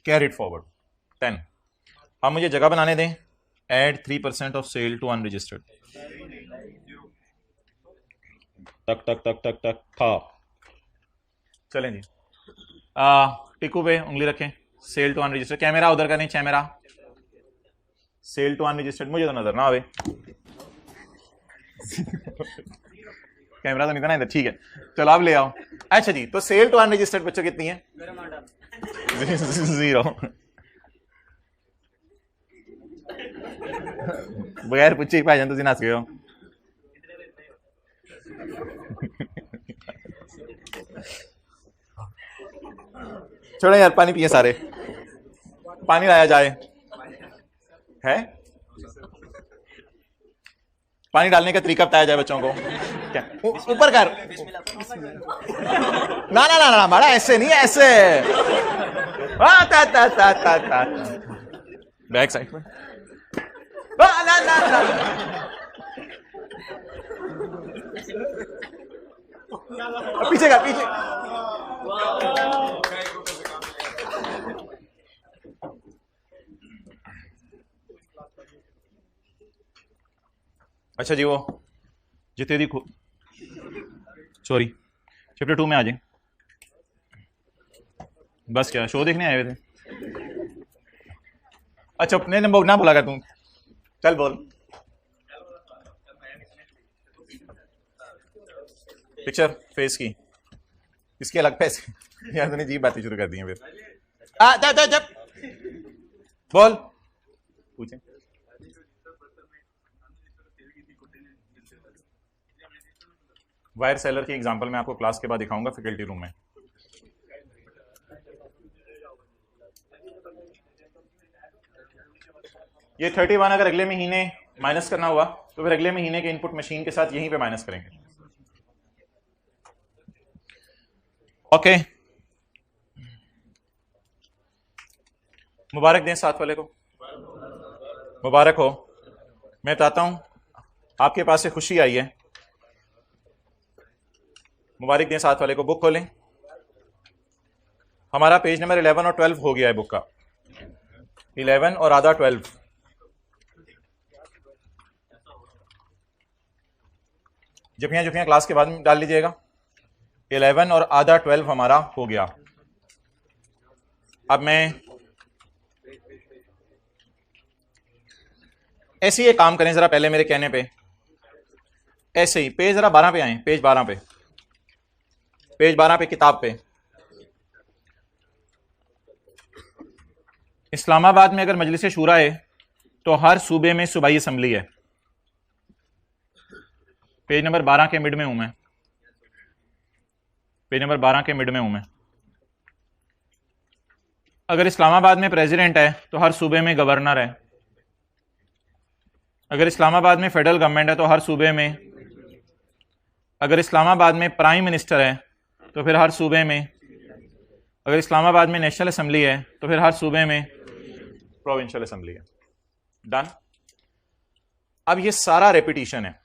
carried forward 10। अब मुझे जगह बनाने दें। Add 3% of sale to unregistered. टक टक टक टक टक था। चलें जी, टिकू पे उंगली रखें। सेल टू अनरजिस्टर्ड, कैमरा उधर करें, कैमरा सेल टू अनरजिस्टर्ड। मुझे तो नजर ना आवे, कैमरा तो नहीं था ना इधर, ठीक है चलो आप ले आओ। अच्छा जी, तो सेल टू अनरजिस्टर्ड बच्चों कितनी है? 0। बगैर पूछे ही भाईजान तुम नस गए हो। छोड़ो यार, पानी पिए सारे, पानी लाया जाए। है पानी डालने का तरीका बताया जाए बच्चों को। क्या ऊपर कर, ना ना ना ना बड़ा ऐसे नहीं, ऐसे बैक साइड में ना ना ना। पीछे का पीछे। अच्छा जी, वो जितने दी सॉरी चैप्टर 2 में आ जाए। बस क्या शो देखने आए हुए थे? अच्छा अपने नंबर ना बोला कर तू, चल बोल। पिक्चर फेस की इसकी अलग फेस यार, तूने अजीब बातें शुरू कर दी हैं फिर। जब बोल पूछे। वायर सेलर की एग्जांपल मैं आपको क्लास के बाद दिखाऊंगा फैकल्टी रूम में। ये 31 अगर अगले महीने माइनस करना हुआ तो फिर अगले महीने के इनपुट मशीन के साथ यहीं पे माइनस करेंगे। ओके, मुबारक दें साथ वाले को, मुबारक हो। मैं बताता हूं आपके पास से खुशी आई है। मुबारक दें साथ वाले को। बुक खोलें, हमारा पेज नंबर 11 और 12 हो गया है बुक का। 11 और आधा 12। जफियां क्लास के बाद में डाल लीजिएगा। 11 और आधा 12 हमारा हो गया। अब मैं ऐसे ही एक काम करें जरा, पहले मेरे कहने पे ऐसे ही पेज जरा 12 पे आए, पेज 12 पे, पेज 12 पे किताब पे। इस्लामाबाद में अगर मजलिस शूरा है तो हर सूबे में सूबाई असम्बली है। पेज नंबर 12 के मिड में हूं मैं, पेज नंबर 12 के मिड में हूं मैं। अगर इस्लामाबाद में प्रेसिडेंट है तो हर सूबे में गवर्नर है। अगर इस्लामाबाद में फेडरल गवर्नमेंट है तो हर सूबे में, अगर इस्लामाबाद में प्राइम मिनिस्टर है तो फिर हर सूबे में, अगर इस्लामाबाद में नेशनल असेंबली है तो फिर हर सूबे में प्रोविंशियल असेंबली है। डन। अब ये सारा रेपिटेशन है,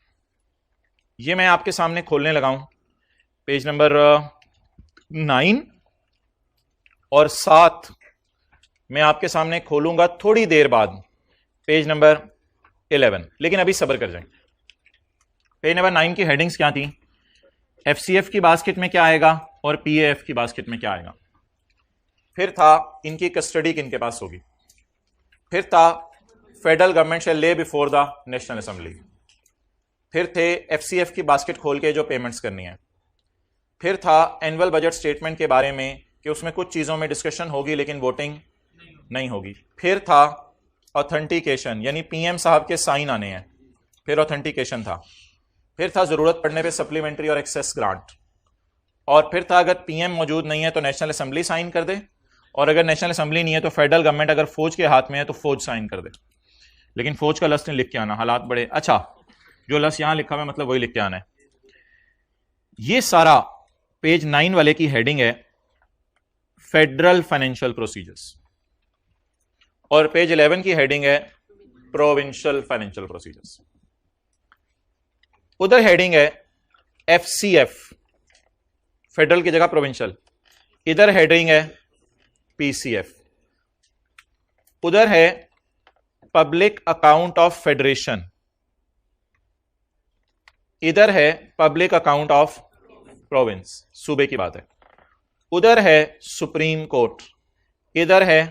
ये मैं आपके सामने खोलने लगा हूं। पेज नंबर 9 और 7 मैं आपके सामने खोलूंगा थोड़ी देर बाद, पेज नंबर 11। लेकिन अभी सब्र कर जाएं। पेज नंबर 9 की हेडिंग्स क्या थी? एफसीएफ की बास्केट में क्या आएगा और पीएएफ की बास्केट में क्या आएगा। फिर था इनकी कस्टडी किनके पास होगी। फिर था फेडरल गवर्नमेंट शैल ले बिफोर द नेशनल असेंबली। फिर थे एफसीएफ की बास्केट खोल के जो पेमेंट्स करनी है। फिर था एनुअल बजट स्टेटमेंट के बारे में कि उसमें कुछ चीज़ों में डिस्कशन होगी लेकिन वोटिंग नहीं होगी। फिर था ऑथेंटिकेशन, यानी पीएम साहब के साइन आने हैं, फिर ऑथेंटिकेशन था। फिर था ज़रूरत पड़ने पे सप्लीमेंट्री और एक्सेस ग्रांट। और फिर था अगर पीएम मौजूद नहीं है तो नेशनल असेंबली साइन कर दे, और अगर नेशनल असेंबली नहीं है तो फेडरल गवर्नमेंट अगर फौज के हाथ में है तो फौज साइन कर दे। लेकिन फौज का लफ्ज़ नहीं लिख के आना, हालात बड़े अच्छा, जो लफ्ज़ यहां लिखा हुआ है मतलब वही लिख के आना है। ये सारा पेज 9 वाले की हेडिंग है फेडरल फाइनेंशियल प्रोसीजर्स, और पेज 11 की हेडिंग है प्रोविंशियल फाइनेंशियल प्रोसीजर्स। उधर हेडिंग है एफसीएफ, फेडरल की जगह प्रोविंशियल। इधर हेडिंग है पीसीएफ। उधर है पब्लिक अकाउंट ऑफ फेडरेशन, इधर है पब्लिक अकाउंट ऑफ प्रोविंस, सूबे की बात है। उधर है सुप्रीम कोर्ट, इधर है,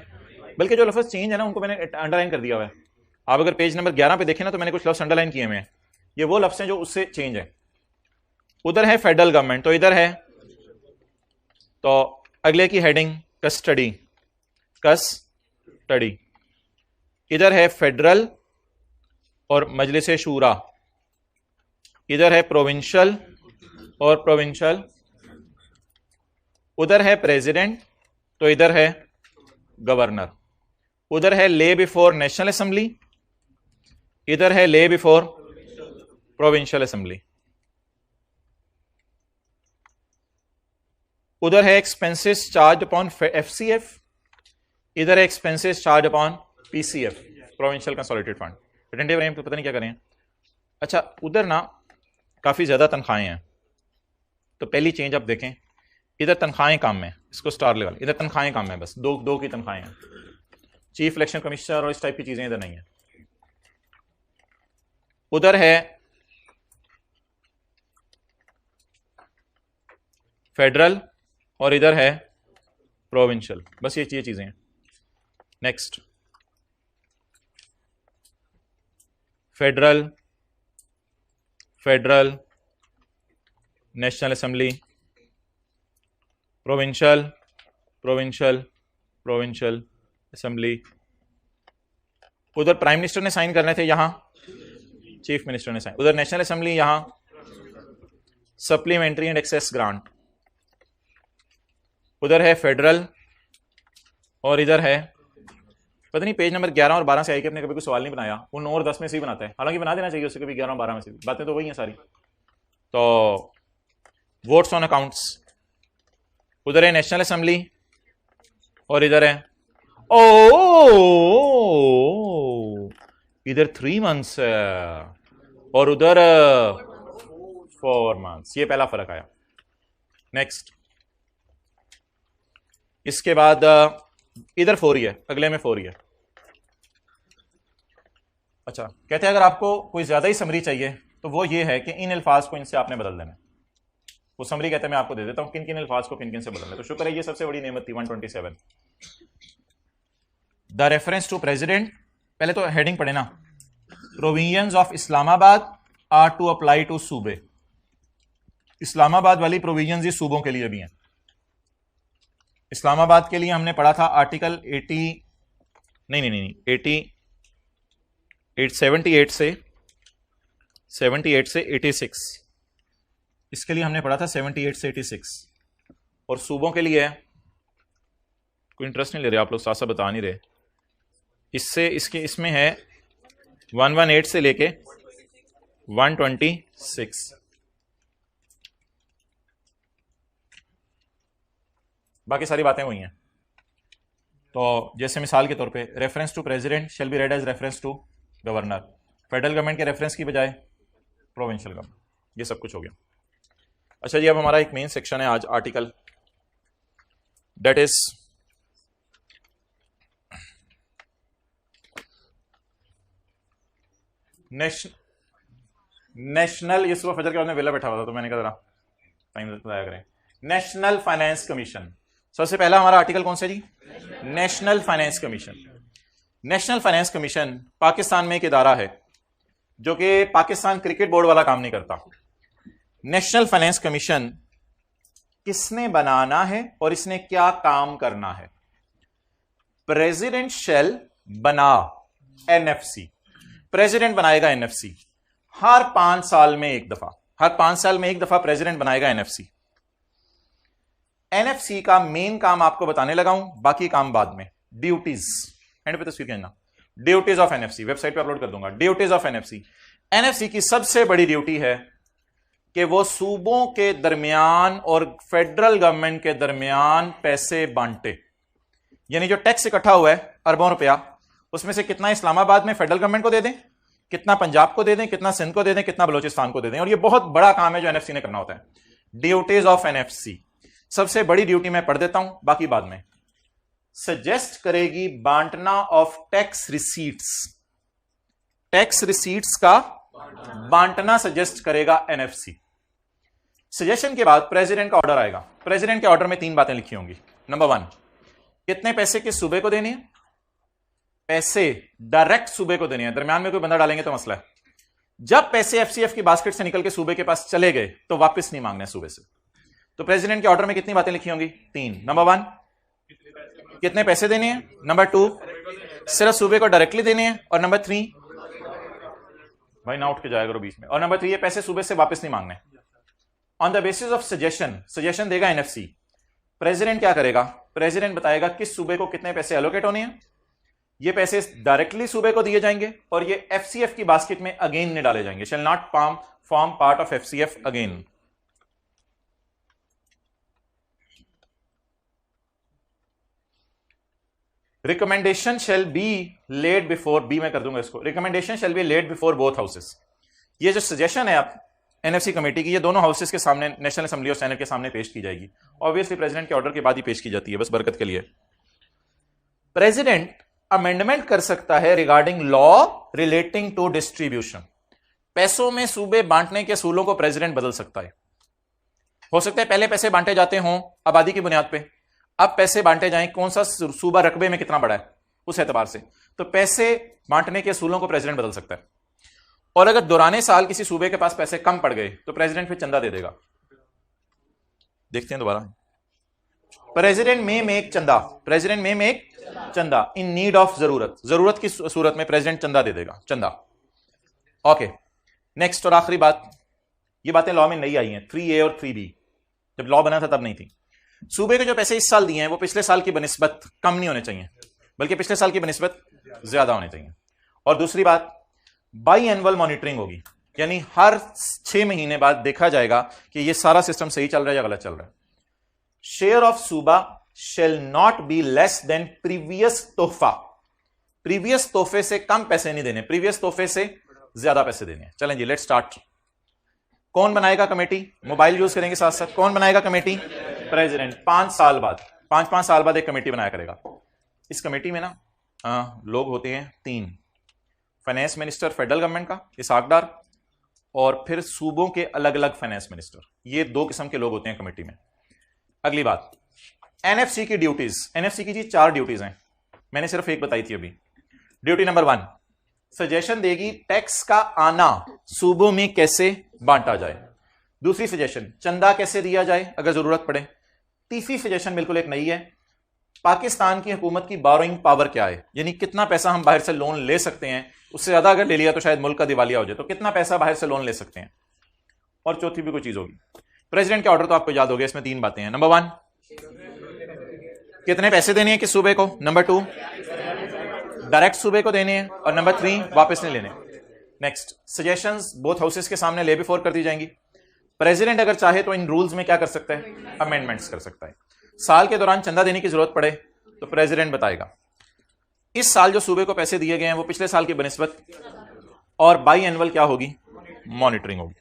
बल्कि जो लफ्ज़ चेंज है ना उनको मैंने अंडरलाइन कर दिया हुआ है। आप अगर पेज नंबर 11 पे देखें ना तो मैंने कुछ लफ्ज़ अंडरलाइन किए हुए हैं, ये वो लफ्ज़ हैं जो उससे चेंज है। उधर है फेडरल गवर्नमेंट, तो इधर है, तो अगले की हेडिंग कस्टडी, कस्टडी। इधर है फेडरल और मजलिस शूरा, इधर है प्रोविंशियल और प्रोविंशियल, उधर है प्रेसिडेंट तो इधर है गवर्नर, उधर है ले बिफोर नेशनल असेंबली, इधर है ले बिफोर प्रोविंशियल असेंबली, उधर है एक्सपेंसेस चार्ज अपॉन एफसीएफ, इधर है expenses charge upon PCF, provincial consolidated fund. Attentive रहे पता नहीं क्या करें। अच्छा, उधर ना काफी ज्यादा तनख्वाहें हैं, तो पहली चेंज आप देखें, इधर तनख्वाहें कम है, इसको स्टार लेवल, इधर तनख्वाहें कम है, बस दो की तनख्वाहें हैं। चीफ इलेक्शन कमिश्नर और इस टाइप की चीजें इधर नहीं है। उधर है फेडरल और इधर है प्रोविंशियल, बस ये चीजें हैं। Next, federal, federal, national assembly, provincial, provincial, provincial assembly. उधर प्राइम मिनिस्टर ने साइन करने थे, यहां चीफ मिनिस्टर ने साइन। उधर नेशनल असेंबली, यहां सप्लीमेंट्री एंड एक्सेस ग्रांट। उधर है फेडरल और इधर है पता नहीं पेज नंबर 11 और 12 से आई कि अपने कभी कोई सवाल नहीं बनाया, वो 9 और 10 में से ही बनाता है, हालांकि बना देना चाहिए उससे, कभी 11 और 12 में से भी बातें तो वही हैं सारी। तो वोट्स ऑन अकाउंट्स, उधर है नेशनल असेंबली और इधर है इधर 3 मंथ्स और उधर 4 मंथ्स, ये पहला फर्क आया। नेक्स्ट, इसके बाद इधर 4 ही है, अगले में 4 ही है। अच्छा, कहते हैं अगर आपको कोई ज्यादा ही समरी चाहिए तो वो ये है कि इन अल्फाज को इनसे आपने बदल देना। वो समरी कहते हैं मैं आपको दे देता हूं किन किन अल्फाज को किन किन से बदलना। तो शुक्र है, ये सबसे बड़ी नेमत थी 127। द रेफरेंस टू प्रेसिडेंट, पहले तो हेडिंग पढ़े ना, provisions of Islamabad are to apply to सूबे। इस्लामाबाद वाली प्रोविजंस ये सूबों के लिए भी हैं। इस्लामाबाद के लिए हमने पढ़ा था आर्टिकल 78 से 86। इसके लिए हमने पढ़ा था 78 से 86। और सूबों के लिए कोई इंटरेस्ट नहीं ले रहे आप लोग, साथ साथ बता नहीं रहे। इसमें है 118 से लेके 126। बाकी सारी बातें वही हैं। तो जैसे मिसाल के तौर पे reference to president shall be read as reference to governor, federal government के रेफरेंस की बजाय प्रोविंशियल गवर्नमेंट, ये सब कुछ हो गया। अच्छा जी, अब हमारा एक मेन सेक्शन है आज आर्टिकल, दैट इज नेशनल। ये सुबह फजर के बाद में वेला बैठा हुआ था तो मैंने कहा जरा टाइम बताया करें। नेशनल फाइनेंस कमीशन, सबसे पहला हमारा आर्टिकल कौन सा जी? National Finance Commission. National Finance Commission Pakistan में एक इदारा है जो कि पाकिस्तान क्रिकेट बोर्ड वाला काम नहीं करता। नेशनल फाइनेंस कमीशन किसने बनाना है और इसने क्या काम करना है? प्रेसिडेंट शेल बना एनएफसी, प्रेसिडेंट बनाएगा एनएफसी हर 5 साल में एक दफा, हर 5 साल में एक दफा प्रेसिडेंट बनाएगा एनएफसी। एनएफसी का मेन काम आपको बताने लगा हूं, बाकी काम बाद में। ड्यूटीज, एंड पे तस्वीर कहना, ड्यूटीज ऑफ एनएफसी वेबसाइट पे अपलोड कर दूंगा। ड्यूटीज ऑफ एनएफसी, एनएफसी की सबसे बड़ी ड्यूटी है कि वो सूबों के दरमियान और फेडरल गवर्नमेंट के दरमियान पैसे बांटे। यानी जो टैक्स इकट्ठा हुआ है अरबों रुपया, उसमें से कितना इस्लामाबाद में फेडरल गवर्नमेंट को दे दें, कितना पंजाब को दे दें, कितना सिंध को दे दें, कितना बलोचिस्तान को दे दें। और ये बहुत बड़ा काम है जो एनएफसी ने करना होता है। ड्यूटीज ऑफ एनएफसी, सबसे बड़ी ड्यूटी मैं पढ़ देता हूं, बाकी बाद में। सजेस्ट करेगी बांटना of tax receipts, tax receipts का बांटना सजेस्ट करेगा एनएफसी। सजेशन के बाद प्रेसिडेंट का ऑर्डर आएगा। प्रेसिडेंट के ऑर्डर में 3 बातें लिखी होंगी। नंबर 1, कितने पैसे किस सूबे को देने हैं? पैसे डायरेक्ट सूबे को देने हैं, दरमियान में कोई बंदा डालेंगे तो मसला है। जब पैसे एफसीएफ की बास्केट से निकल के सूबे के पास चले गए तो वापस नहीं मांगने सूबे से। तो प्रेसिडेंट के ऑर्डर में कितनी बातें लिखी होंगी? 3। नंबर 1, कितने पैसे देने हैं। नंबर 2, सिर्फ सूबे को डायरेक्टली देने हैं। और नंबर 3, भाई ना उठ के जाया करो बीच में। और नंबर 3, ये पैसे सूबे से वापस नहीं मांगने। On the basis of suggestion देगा एनएफसी। प्रेसिडेंट क्या करेगा? प्रेसिडेंट बताएगा किस सूबे को कितने पैसे एलोकेट होने हैं। ये पैसे डायरेक्टली सूबे को दिए जाएंगे और ये एफसीएफ की बास्केट में अगेन नहीं डाले जाएंगे। Shall not form part of FCF again. Recommendation shall be laid before, be मैं कर दूंगा इसको, recommendation shall be laid before both houses. ये जो सजेशन है आप एनएफसी कमेटी की, ये दोनों हाउसेस के सामने, नेशनल असेंबली और सेनेट के सामने पेश की जाएगी। ऑब्वियसली प्रेसिडेंट के ऑर्डर के बाद ही पेश की जाती है, बस बरकत के लिए। प्रेसिडेंट अमेंडमेंट कर सकता है regarding law relating to distribution. पैसों में सूबे बांटने के असूलों को प्रेसिडेंट बदल सकता है। हो सकता है पहले पैसे बांटे जाते हों आबादी की बुनियाद पे, अब पैसे बांटे जाएं कौन सा सूबा रकबे में कितना बड़ा है उस एतबार से, तो पैसे बांटने के असूलों को प्रेसिडेंट बदल सकता है। और अगर दौराने साल किसी सूबे के पास पैसे कम पड़ गए तो प्रेसिडेंट फिर चंदा दे देगा। देखते हैं दोबारा। प्रेसिडेंट में मेक चंदा, प्रेसिडेंट में मेक चंदा इन नीड ऑफ, जरूरत की सूरत में प्रेसिडेंट चंदा दे देगा, चंदा। ओके, नेक्स्ट और आखिरी बात, ये बातें लॉ में नई आई हैं, 3A और 3B। जब लॉ बना था तब नहीं थी। सूबे के जो पैसे इस साल दिए हैं वो पिछले साल की बनिस्बत कम नहीं होने चाहिए, बल्कि पिछले साल की बनिस्बत ज्यादा होने चाहिए। और दूसरी बात, बाई एनुअल मॉनिटरिंग होगी, यानी हर 6 महीने बाद देखा जाएगा कि ये सारा सिस्टम सही चल रहा है या गलत चल रहा है। शेयर ऑफ सूबा shall not be less than previous तोहफा। प्रीवियस तोहफे से कम पैसे नहीं देने, प्रीवियस तोहफे से ज्यादा पैसे देने। चलें जी, लेट स्टार्ट। कौन बनाएगा कमेटी? मोबाइल यूज करेंगे साथ साथ। कौन बनाएगा कमेटी? प्रेसिडेंट। 5 साल बाद, 5 साल बाद एक कमेटी बनाया करेगा। इस कमेटी में ना लोग होते हैं 3, फाइनेंस मिनिस्टर फेडरल गवर्नमेंट का इसाक डार, और फिर सूबों के अलग अलग फाइनेंस मिनिस्टर। ये 2 किस्म के लोग होते हैं कमेटी में। अगली बात, एनएफसी की ड्यूटीज। एनएफसी की जी 4 ड्यूटीज हैं, मैंने सिर्फ एक बताई थी अभी। ड्यूटी नंबर 1, सजेशन देगी टैक्स का आना सूबों में कैसे बांटा जाए। दूसरी सजेशन, चंदा कैसे दिया जाए अगर जरूरत पड़े। तीसरी सजेशन बिल्कुल एक नई है, पाकिस्तान की हुकूमत की बोरोइंग पावर क्या है, यानी कितना पैसा हम बाहर से लोन ले सकते हैं, उससे ज्यादा अगर ले लिया तो शायद मुल्क का दिवालिया हो जाए, तो कितना पैसा बाहर से लोन ले सकते हैं। और चौथी भी कोई चीज होगी। प्रेसिडेंट के ऑर्डर तो आपको याद हो गया, इसमें 3 बातें हैं। नंबर 1, कितने पैसे देने हैं किस सूबे को। नंबर 2, डायरेक्ट सूबे को देने हैं। और नंबर 3, वापस नहीं लेने। नेक्स्ट, सजेशंस बोथ हाउसेस के सामने ले बिफोर कर दी जाएंगी। प्रेसिडेंट अगर चाहे तो इन रूल्स में क्या कर सकता है, अमेंडमेंट्स कर सकता है। साल के दौरान चंदा देने की जरूरत पड़े तो प्रेसिडेंट बताएगा। इस साल जो सूबे को पैसे दिए गए हैं वो पिछले साल की बनिस्बत, और बाई एनुअल क्या होगी, मॉनिटरिंग होगी।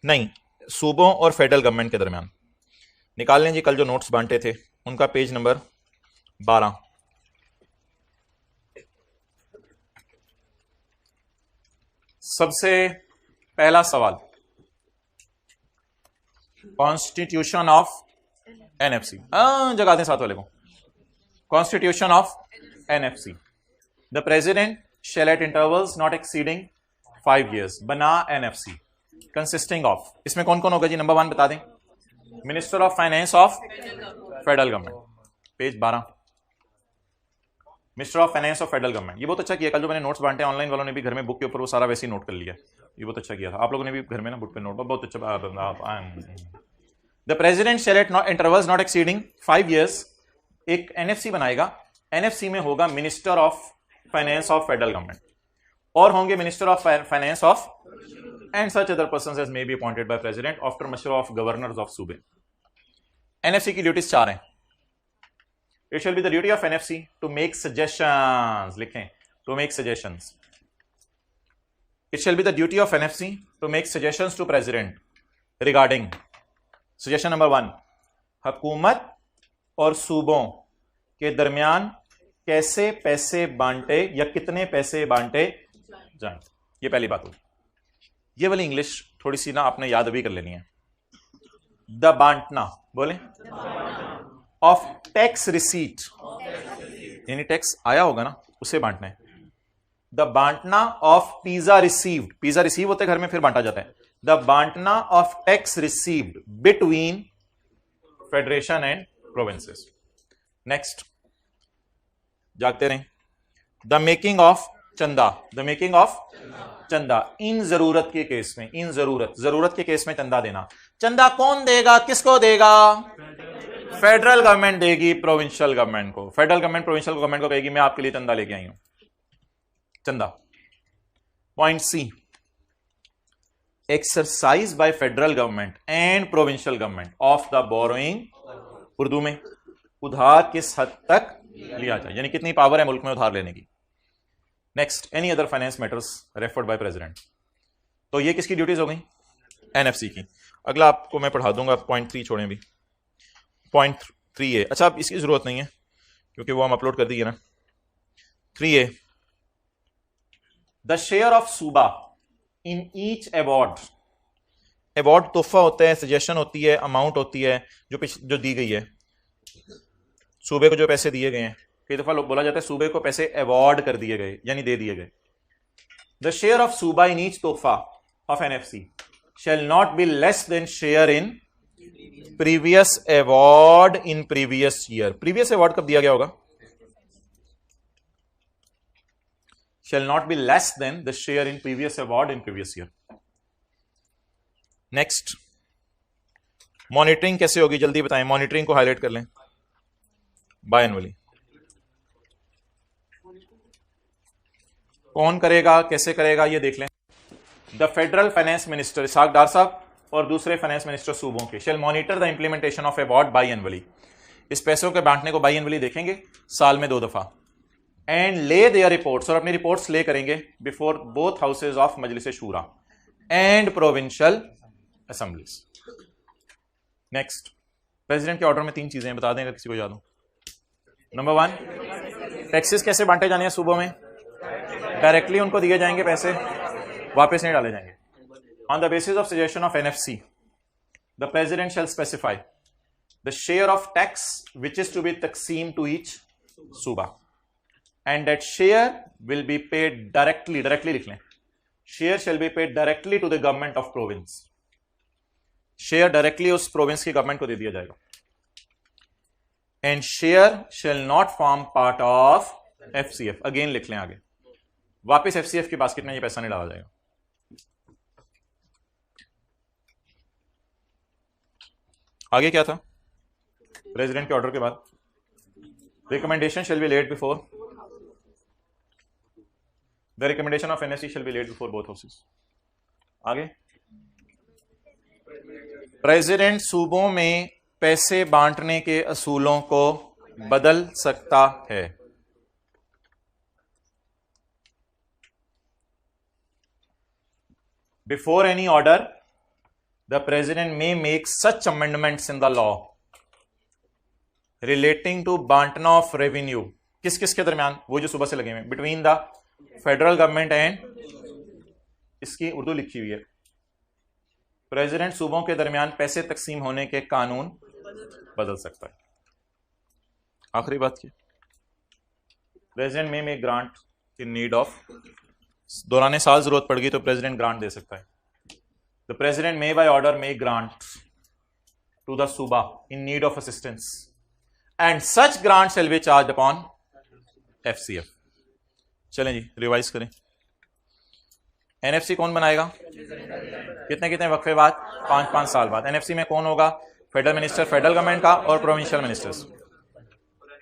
नहीं, सूबों और फेडरल गवर्नमेंट के दरमियान निकाल लें जी, कल जो नोट्स बांटे थे उनका पेज नंबर 12। सबसे पहला सवाल, कॉन्स्टिट्यूशन ऑफ एनएफसी। जगा दें साथ वाले को। Constitution of NFC, the president shall at intervals not exceeding 5 years बना एनएफसी कंसिस्टिंग ऑफ, इसमें कौन कौन होगा जी। नंबर 1 बता दें, minister of finance of federal government, page 12। Minister of finance of federal government. ये बहुत अच्छा किया, कल जो मैंने नोट्स बांटे ऑनलाइन वालों ने भी घर में बुक के ऊपर वो सारा वैसे ही नोट कर लिया, ये बहुत अच्छा किया था। आप लोगों ने भी घर में ना बुक पे नोट, बहुत अच्छा। The president shall at intervals not exceeding 5 years एक एनएफसी बनाएगा। एनएफसी में होगा minister of finance of federal government, और होंगे minister of finance of and such other persons as may be appointed by president after मशवरा of governors of सूबे। NFC की duties 4 हैं। It shall be the duty of NFC to make suggestions, लिखें, to make suggestions. It shall be the duty of NFC to make suggestions to president regarding suggestion number 1, हुकूमत और सूबों के दरमियान कैसे पैसे बांटे या कितने पैसे बांटे जाएं। ये पहली बात होगी। ये वाली इंग्लिश थोड़ी सी ना आपने याद अभी कर लेनी है। द बांटना, बोले, ऑफ टैक्स रिसीट, यानी टैक्स आया होगा ना उसे बांटना है। द बांटना of pizza received, pizza receive होते घर में फिर बांटा जाता है। द बांटना of tax received between federation and provinces. Next, जागते रहें। द मेकिंग ऑफ चंदा, द मेकिंग ऑफ चंदा इन जरूरत के केस में, इन जरूरत के केस में चंदा देना। चंदा कौन देगा, किसको देगा? फेडरल गवर्नमेंट देगी प्रोविंशियल गवर्नमेंट को। फेडरल गवर्नमेंट प्रोविंशियल गवर्नमेंट को कहेगी मैं आपके लिए चंदा लेके आई हूं, चंदा। Point C, exercise by federal government and provincial government of the borrowing, Urdu में उधार किस हद तक लिया जाए, यानी कितनी पावर है मुल्क में उधार लेने की। Next, any other finance matters referred by president. तो ये किसकी ड्यूटीज हो गई? एनएफसी की। अगला आपको मैं पढ़ा दूंगा, पॉइंट 3 छोड़ें भी, पॉइंट 3A। अच्छा, अब इसकी जरूरत नहीं है क्योंकि वो हम अपलोड कर दिए ना। 3A, द शेयर ऑफ सूबा इन ईच अवार्ड। अवार्ड तोहफा होता है, सजेशन होती है, अमाउंट होती है जो दी गई है सूबे को, जो पैसे दिए गए हैं। कई दफा लोग बोला जाता है सूबे को पैसे अवार्ड कर दिए गए, यानी दे दिए गए। द शेयर ऑफ सूबा इन ईच तोहफा of NFC shall not be less than share in previous award in previous year। previous award कब दिया गया होगा? shall not be less than the share in previous award in previous year। next, monitoring कैसे होगी, जल्दी बताएं, monitoring को highlight कर लें। बायनवली कौन करेगा, कैसे करेगा, ये देख लें। The federal finance minister Ishaq Dar साहब और दूसरे फाइनेंस मिनिस्टर सूबों के shall monitor the implementation of award by annually. इस पैसों के बांटने को बाई एनवली देखेंगे साल में 2 दफा। एंड ले देयर रिपोर्ट्स, और अपनी रिपोर्ट्स ले करेंगे before both houses of Majlis Shura and provincial assemblies. Next, president के ऑर्डर में 3 चीजें बता देंगे किसी को याद हो। नंबर 1, टैक्सेस कैसे बांटे जाने हैं सूबों में? डायरेक्टली उनको दिए जाएंगे पैसे, वापस नहीं डाले जाएंगे। On the basis of suggestion of NFC the president shall specify the share of tax which is to be तकसीम टू ईच सूबा and that share will be paid directly, directly लिख लें, share shall be paid directly to the government of province. Share directly उस province की government को दे दिया जाएगा। And share shall not form part of FCF, again लिख लें आगे, वापस एफसीएफ की बास्केट में ये पैसा नहीं डाला जाएगा। आगे क्या था प्रेसिडेंट के ऑर्डर के बाद? Recommendation shall be laid before, the recommendation of NSC shall be laid before both houses. आगे, प्रेसिडेंट सूबों में पैसे बांटने के असूलों को बदल सकता है। Before any order, the president may make such amendments in the law relating to बांटना ऑफ रेवेन्यू। किस किस के दरमियान? वो जो सुबह से लगे हुए, between the federal government and, इसकी उर्दू लिखी हुई है, प्रेसिडेंट सूबों के दरमियान पैसे तकसीम होने के कानून बदल सकता है। आखिरी बात की, प्रेसिडेंट में ग्रांट इन नीड ऑफ, दौरान साल जरूरत पड़ गई तो प्रेसिडेंट ग्रांट दे सकता है। The president may by order may grant to the सूबा in need of assistance and such grant shall be charge upon FCF. चलें जी, रिवाइज करें। एनएफसी कौन बनाएगा? कितने कितने वक्फे बाद? 5-5 साल बाद। एनएफसी में कौन होगा? फेडरल मिनिस्टर फेडरल गवर्नमेंट का और प्रोविंशियल मिनिस्टर्स।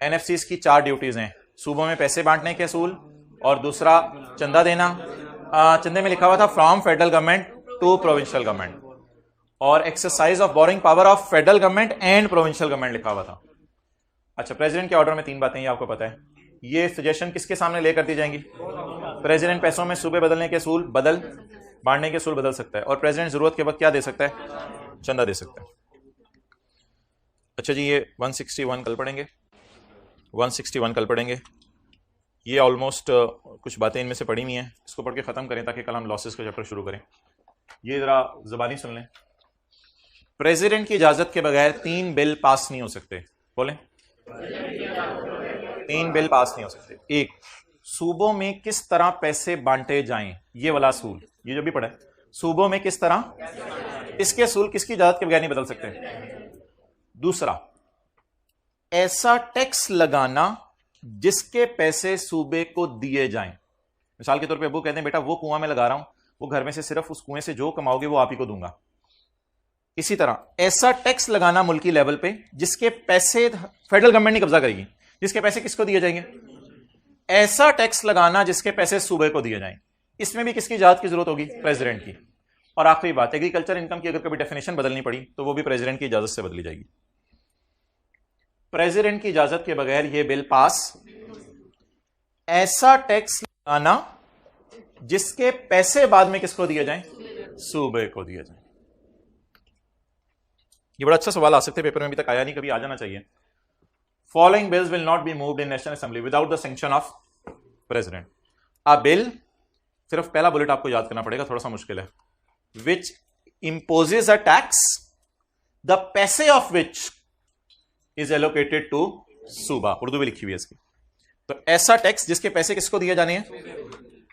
एनएफसी की 4 ड्यूटीज हैं, सूबों में पैसे बांटने के असूल, और दूसरा चंदा देना। चंदे में लिखा हुआ था from federal government to provincial government, और exercise of borrowing power of federal government and provincial government लिखा हुआ था। अच्छा, प्रेसिडेंट के ऑर्डर में 3 बातें, ये आपको पता है। ये सजेशन किसके सामने लेकर दी जाएंगी? प्रेसिडेंट पैसों में सूबे बदलने के असूल बांटने के असूल बदल सकता है, और प्रेसिडेंट जरूरत के वक्त क्या दे सकता है? चंदा दे सकता है। अच्छा जी, ये 161 कल पढ़ेंगे, 161 कल पढ़ेंगे। ये ऑलमोस्ट कुछ बातें इनमें से पढ़ी हुई हैं, इसको पढ़ के ख़त्म करें ताकि कल हम लॉसेस का चैप्टर शुरू करें। ये ज़रा ज़बानी सुन लें। प्रेसिडेंट की इजाज़त के बगैर 3 बिल पास नहीं हो सकते। बोलें, 3 बिल पास नहीं हो सकते। 1, सूबों में किस तरह पैसे बांटे जाएं, ये वाला असूल, ये जो भी पढ़ा है, सूबों में किस तरह, इसके असूल किसकी इजाज़त के बगैर नहीं बदल सकते। दूसरा, ऐसा टैक्स लगाना जिसके पैसे सूबे को दिए जाएं, मिसाल के तौर पे अब्बू कहते हैं बेटा वो कुआं में लगा रहा हूं, वो घर में से सिर्फ उस कुएं से जो कमाओगे वो आप ही को दूंगा। इसी तरह ऐसा टैक्स लगाना मुल्की लेवल पे जिसके पैसे फेडरल गवर्नमेंट नहीं कब्जा करेगी, जिसके पैसे किसको दिए जाएंगे, ऐसा टैक्स लगाना जिसके पैसे सूबे को दिए जाएं। इसमें भी किसकी इजाजत की जरूरत होगी, प्रेसिडेंट की। और आखिरी बात, एग्रीकल्चर इनकम की अगर कभी डेफिनेशन बदलनी पड़ी तो वो भी प्रेसिडेंट की इजाजत से बदली जाएगी। प्रेसिडेंट की इजाजत के बगैर यह बिल पास, ऐसा टैक्स लगाना जिसके पैसे बाद में किसको दिए जाएं, सूबे को दिए जाएं। ये बड़ा अच्छा सवाल आ सकते पेपर में, अभी तक आया नहीं, कभी आ जाना चाहिए। Following bills will not be moved in national assembly without the sanction of president. A bill, सिर्फ पहला बुलेट आपको याद करना पड़ेगा, थोड़ा सा मुश्किल है। Which imposes a tax the पैसे of which is allocated to सूबा, उर्दू में लिखी हुई है इसकी। तो ऐसा टैक्स जिसके पैसे किसको दिए जाने हैं,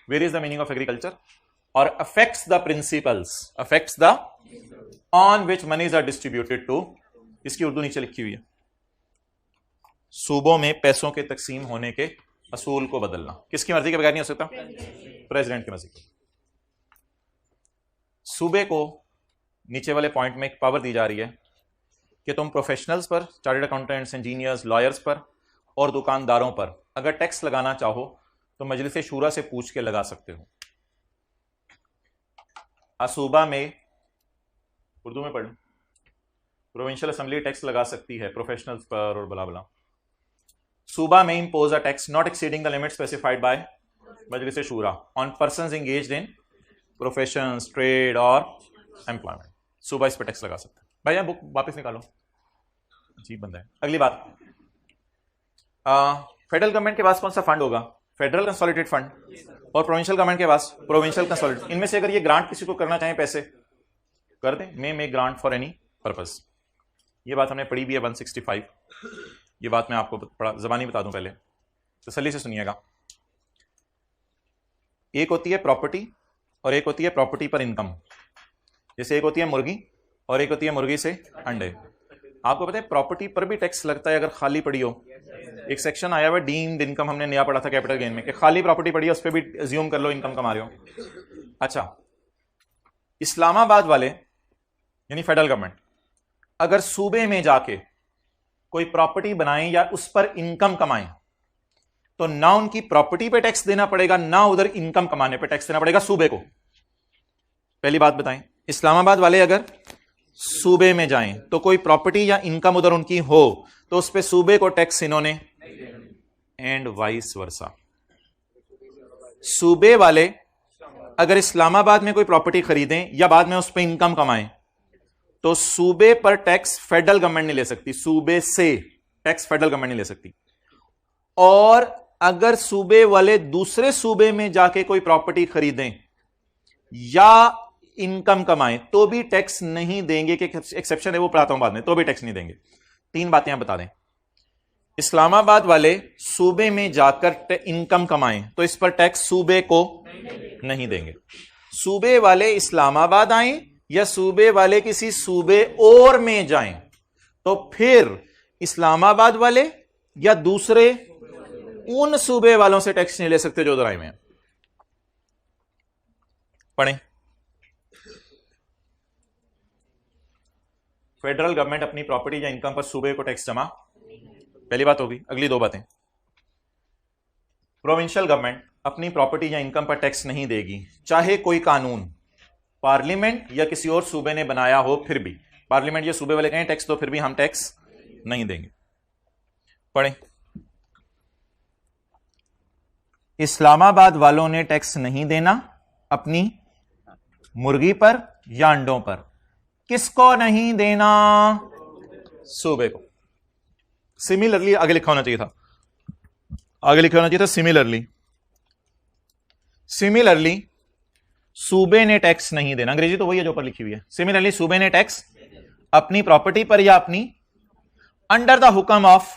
where is the meaning of agriculture, और affects the principles, affects the on which monies are distributed to, इसकी उर्दू नीचे लिखी हुई है। सूबों में पैसों के तकसीम होने के असूल को बदलना किसकी मर्जी के बगैर नहीं हो सकता, प्रेसिडेंट की मर्जी। सूबे को नीचे वाले पॉइंट में एक पावर दी जा रही है कि तुम प्रोफेशनल्स पर, चार्टर्ड अकाउंटेंट्स, इंजीनियर्स, लॉयर्स पर और दुकानदारों पर अगर टैक्स लगाना चाहो तो मजलिस शूरा से पूछ के लगा सकते हो। सूबा में, उर्दू में पढ़, प्रोविंशियल असेंबली टैक्स लगा सकती है प्रोफेशनल्स पर और बला बला। सूबा में impose a tax not exceeding the limit specified by Majlis Shura on persons engaged in professions, trade और एम्प्लॉयमेंट। सूबा इस पर टैक्स लगा सकता है। भैया बुक वापस निकालो, अजीब बंदा है। अगली बात, फेडरल गवर्नमेंट के पास कौन सा फंड होगा, फेडरल कंसोलिडेटेड फंड, और प्रोविंशियल गवर्नमेंट के पास प्रोविंशियल कंसोलिडेटेड। इनमें से अगर ये ग्रांट किसी को करना चाहे पैसे कर दें, मे ग्रांट फॉर एनी पर्पस। ये बात हमने पढ़ी भी है 165। ये बात मैं आपको जबानी बता दूं, पहले तसल्ली से सुनिएगा। एक होती है प्रॉपर्टी और एक होती है प्रॉपर्टी पर इनकम। जैसे एक होती है मुर्गी और एक होती है मुर्गी से अंडे। आपको पता है प्रॉपर्टी पर भी टैक्स लगता है अगर खाली पड़ी हो। एक सेक्शन आया हुआ डीम्ड इनकम, हमने नया पढ़ा था कैपिटल गेन में, कि खाली प्रॉपर्टी पड़ी है उस पर भी अज्यूम कर लो इनकम कमा रहे हो। अच्छा, इस्लामाबाद वाले यानी फेडरल गवर्नमेंट अगर सूबे में जाके कोई प्रॉपर्टी बनाएं या उस पर इनकम कमाएं तो ना उनकी प्रॉपर्टी पे टैक्स देना पड़ेगा, ना उधर इनकम कमाने पे टैक्स देना पड़ेगा सूबे को। पहली बात बताएं, इस्लामाबाद वाले अगर सूबे में जाएं तो कोई प्रॉपर्टी या इनकम उधर उनकी हो तो उस पे सूबे को टैक्स इन्होंने, एंड वाइस वर्सा। सूबे वाले अगर इस्लामाबाद में कोई प्रॉपर्टी खरीदें या बाद में उस पर इनकम कमाएं तो सूबे पर टैक्स फेडरल गवर्नमेंट नहीं ले सकती, सूबे से टैक्स फेडरल गवर्नमेंट नहीं ले सकती। और अगर सूबे वाले दूसरे सूबे में जाके कोई प्रॉपर्टी खरीदें या इनकम कमाएं तो भी टैक्स नहीं देंगे, कि एक्सेप्शन है वो पढ़ाता हूं बाद में, तो भी टैक्स नहीं देंगे। तीन बातें आप बता दें, इस्लामाबाद वाले सूबे में जाकर इनकम कमाएं तो इस पर टैक्स सूबे को नहीं देंगे। सूबे वाले इस्लामाबाद आए या सूबे वाले किसी सूबे और में जाएं तो फिर इस्लामाबाद वाले या दूसरे उन सूबे वालों से टैक्स नहीं ले सकते जो उधर आए में। पढ़ें, फेडरल गवर्नमेंट अपनी प्रॉपर्टी या इनकम पर सूबे को टैक्स जमा, पहली बात होगी। अगली दो बातें, प्रोविंशियल गवर्नमेंट अपनी प्रॉपर्टी या इनकम पर टैक्स नहीं देगी चाहे कोई कानून पार्लियामेंट या किसी और सूबे ने बनाया हो, फिर भी पार्लियामेंट या सूबे वाले कहें टैक्स तो फिर भी हम टैक्स नहीं देंगे। पढ़ें, इस्लामाबाद वालों ने टैक्स नहीं देना अपनी मुर्गी पर या अंडों पर। किसको नहीं देना, सूबे को। सिमिलरली आगे लिखा होना चाहिए था, आगे लिखा होना चाहिए था सिमिलरली सूबे ने टैक्स नहीं देना, अंग्रेजी तो वही है जो ऊपर लिखी हुई है। सिमिलरली सूबे ने टैक्स अपनी प्रॉपर्टी पर या अपनी, अंडर द हुक्म ऑफ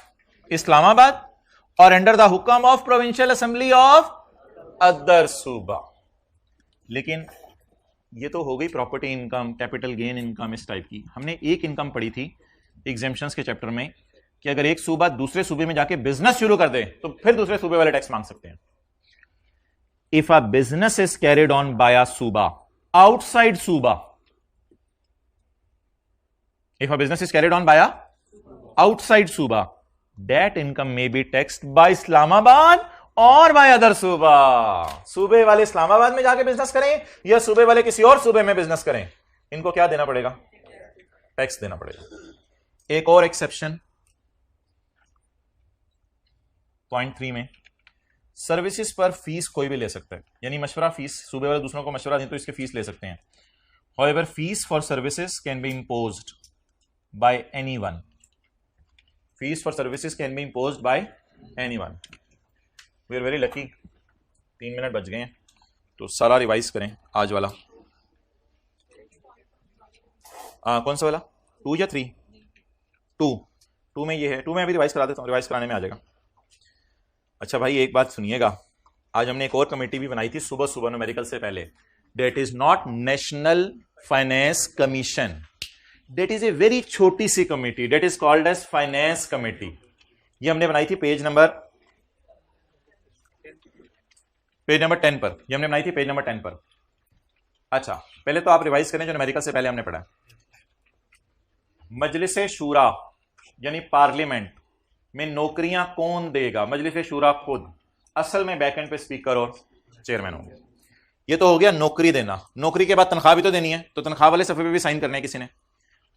इस्लामाबाद और अंडर द हुक्म of provincial assembly of other सूबा। लेकिन ये तो हो गई property income, capital gain income, इस टाइप की। हमने एक इनकम पढ़ी थी एग्जेम्पशंस के चैप्टर में कि अगर एक सूबा दूसरे सूबे में जाके बिजनेस शुरू कर दे तो फिर दूसरे सूबे वाले टैक्स मांग सकते हैं। if a business is carried on by a suba outside suba, if a business is carried on by a outside suba, that income may be taxed by Islamabad और by other सूबा। सूबे वाले इस्लामाबाद में जाके business करें या सूबे वाले किसी और सूबे में बिजनेस करें, इनको क्या देना पड़ेगा? टैक्स देना पड़ेगा। एक और एक्सेप्शन पॉइंट 3 में, सर्विसेज पर फीस कोई भी ले सकता है, यानी मशवरा फीस, सूबे वाले दूसरों को मशवरा दें तो इसके फीस ले सकते हैं। However, fees for services can be imposed by anyone. Fees for services can be imposed by anyone. We are very lucky. 3 minute बच गए हैं तो सारा रिवाइज करें आज वाला। कौन सा वाला? 2 या 3? 2 में ये है, 2 में अभी रिवाइज करा देता हूँ, रिवाइज कराने में आ जाएगा। अच्छा भाई एक बात सुनिएगा, आज हमने एक और कमेटी भी बनाई थी सुबह सुबह न्यूमेरिकल से पहले। That is not National Finance Commission, that is a very छोटी सी committee, that is called as finance committee. ये हमने बनाई थी पेज नंबर 10 पर, ये हमने बनाई थी पेज नंबर 10 पर। अच्छा पहले तो आप रिवाइज करें जो न्यूमेरिकल से पहले हमने पढ़ा। मजलिस शूरा यानी पार्लियामेंट में नौकरियां कौन देगा? मजलिस शूरा खुद, असल में बैकएंड पे स्पीकर और चेयरमैन होंगे। ये तो हो गया नौकरी देना। नौकरी के बाद तनख्वाह भी तो देनी है, तो तनख्वाह वाले सफे पे भी साइन करने हैं किसी ने।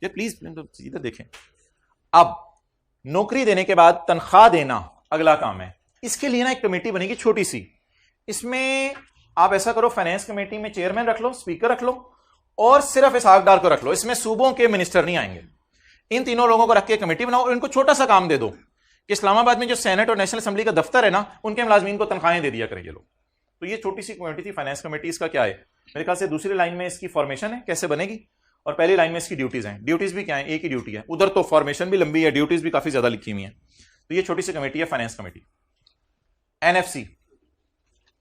ये प्लीज इधर देखें। अब नौकरी देने के बाद तनख्वाह देना अगला काम है। इसके लिए ना एक कमेटी बनेगी छोटी सी, इसमें आप ऐसा करो फाइनेंस कमेटी में चेयरमैन रख लो, स्पीकर रख लो और सिर्फ इसहाकडार को रख लो। इसमें सूबों के मिनिस्टर नहीं आएंगे। इन तीनों लोगों को रख के कमेटी बनाओ और इनको छोटा सा काम दे दो कि इस्लामाबाद में जो सेनेट और नेशनल असेंबली का दफ्तर है ना, उनके मुलाजमीन को तनख्वाहें दे दिया करेंगे लोग। तो ये छोटी सी कमेटी थी फाइनेंस कमेटी। इसका क्या है? मेरे ख्याल से दूसरी लाइन में इसकी फॉर्मेशन है, कैसे बनेगी, और पहली लाइन में इसकी ड्यूटीज हैं। ड्यूटीज भी क्या है? एक ही ड्यूटी है। उधर तो फॉर्मेशन भी लंबी है, ड्यूटीज भी काफी ज्यादा लिखी हुई है। तो ये छोटी सी कमेटी है फाइनेंस कमेटी। एनएफसी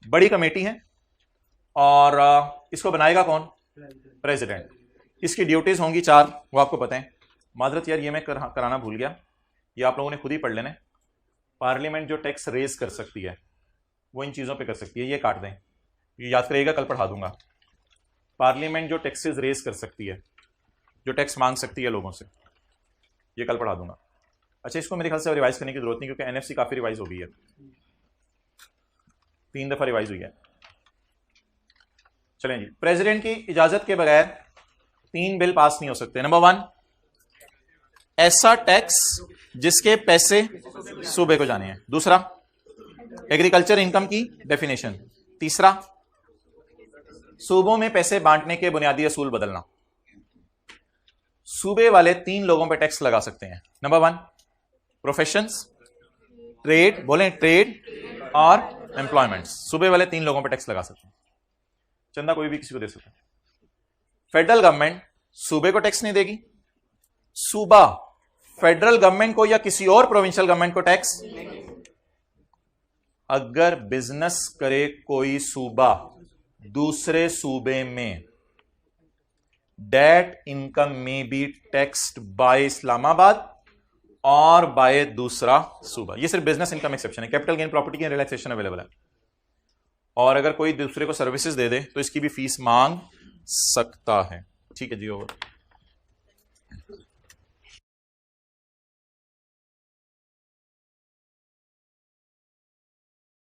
बड़ी कमेटी है और इसको बनाएगा कौन? प्रेसिडेंट। इसकी ड्यूटीज होंगी 4, वो आपको पता है। माजरत यार ये मैं कराना भूल गया, ये आप लोगों ने खुद ही पढ़ लेना। पार्लियामेंट जो टैक्स रेज कर सकती है वो इन चीज़ों पे कर सकती है, ये काट दें, ये याद करिएगा, कल पढ़ा दूंगा। पार्लियामेंट जो टैक्सेस रेज कर सकती है, जो टैक्स मांग सकती है लोगों से, ये कल पढ़ा दूंगा। अच्छा इसको मेरे ख्याल से रिवाइज करने की जरूरत नहीं, क्योंकि एनएफसी काफ़ी रिवाइज हो गई है, 3 दफ़ा रिवाइज हुई है। चलें जी, प्रेसिडेंट की इजाज़त के बगैर 3 बिल पास नहीं हो सकते। नंबर 1, ऐसा टैक्स जिसके पैसे सूबे को जाने हैं। दूसरा, एग्रीकल्चर इनकम की डेफिनेशन। तीसरा, सूबों में पैसे बांटने के बुनियादी असूल बदलना। सूबे वाले 3 लोगों पे टैक्स लगा सकते हैं। नंबर 1, प्रोफेशंस, ट्रेड, बोलें ट्रेड और एम्प्लॉयमेंट। सूबे वाले 3 लोगों पे टैक्स लगा सकते हैं। चंदा कोई भी किसी को दे सकता है। फेडरल गवर्नमेंट सूबे को टैक्स नहीं देगी, सूबा फेडरल गवर्नमेंट को या किसी और प्रोविंशियल गवर्नमेंट को टैक्स। अगर बिजनेस करे कोई सूबा दूसरे सूबे में, दैट इनकम में बी टैक्स्ड बाय इस्लामाबाद और बाय दूसरा सूबा। ये सिर्फ बिजनेस इनकम एक्सेप्शन है, कैपिटल गेन प्रॉपर्टी की रिलैक्सेशन अवेलेबल है। और अगर कोई दूसरे को सर्विसेज दे दे तो इसकी भी फीस मांग सकता है। ठीक है जी, ओवर।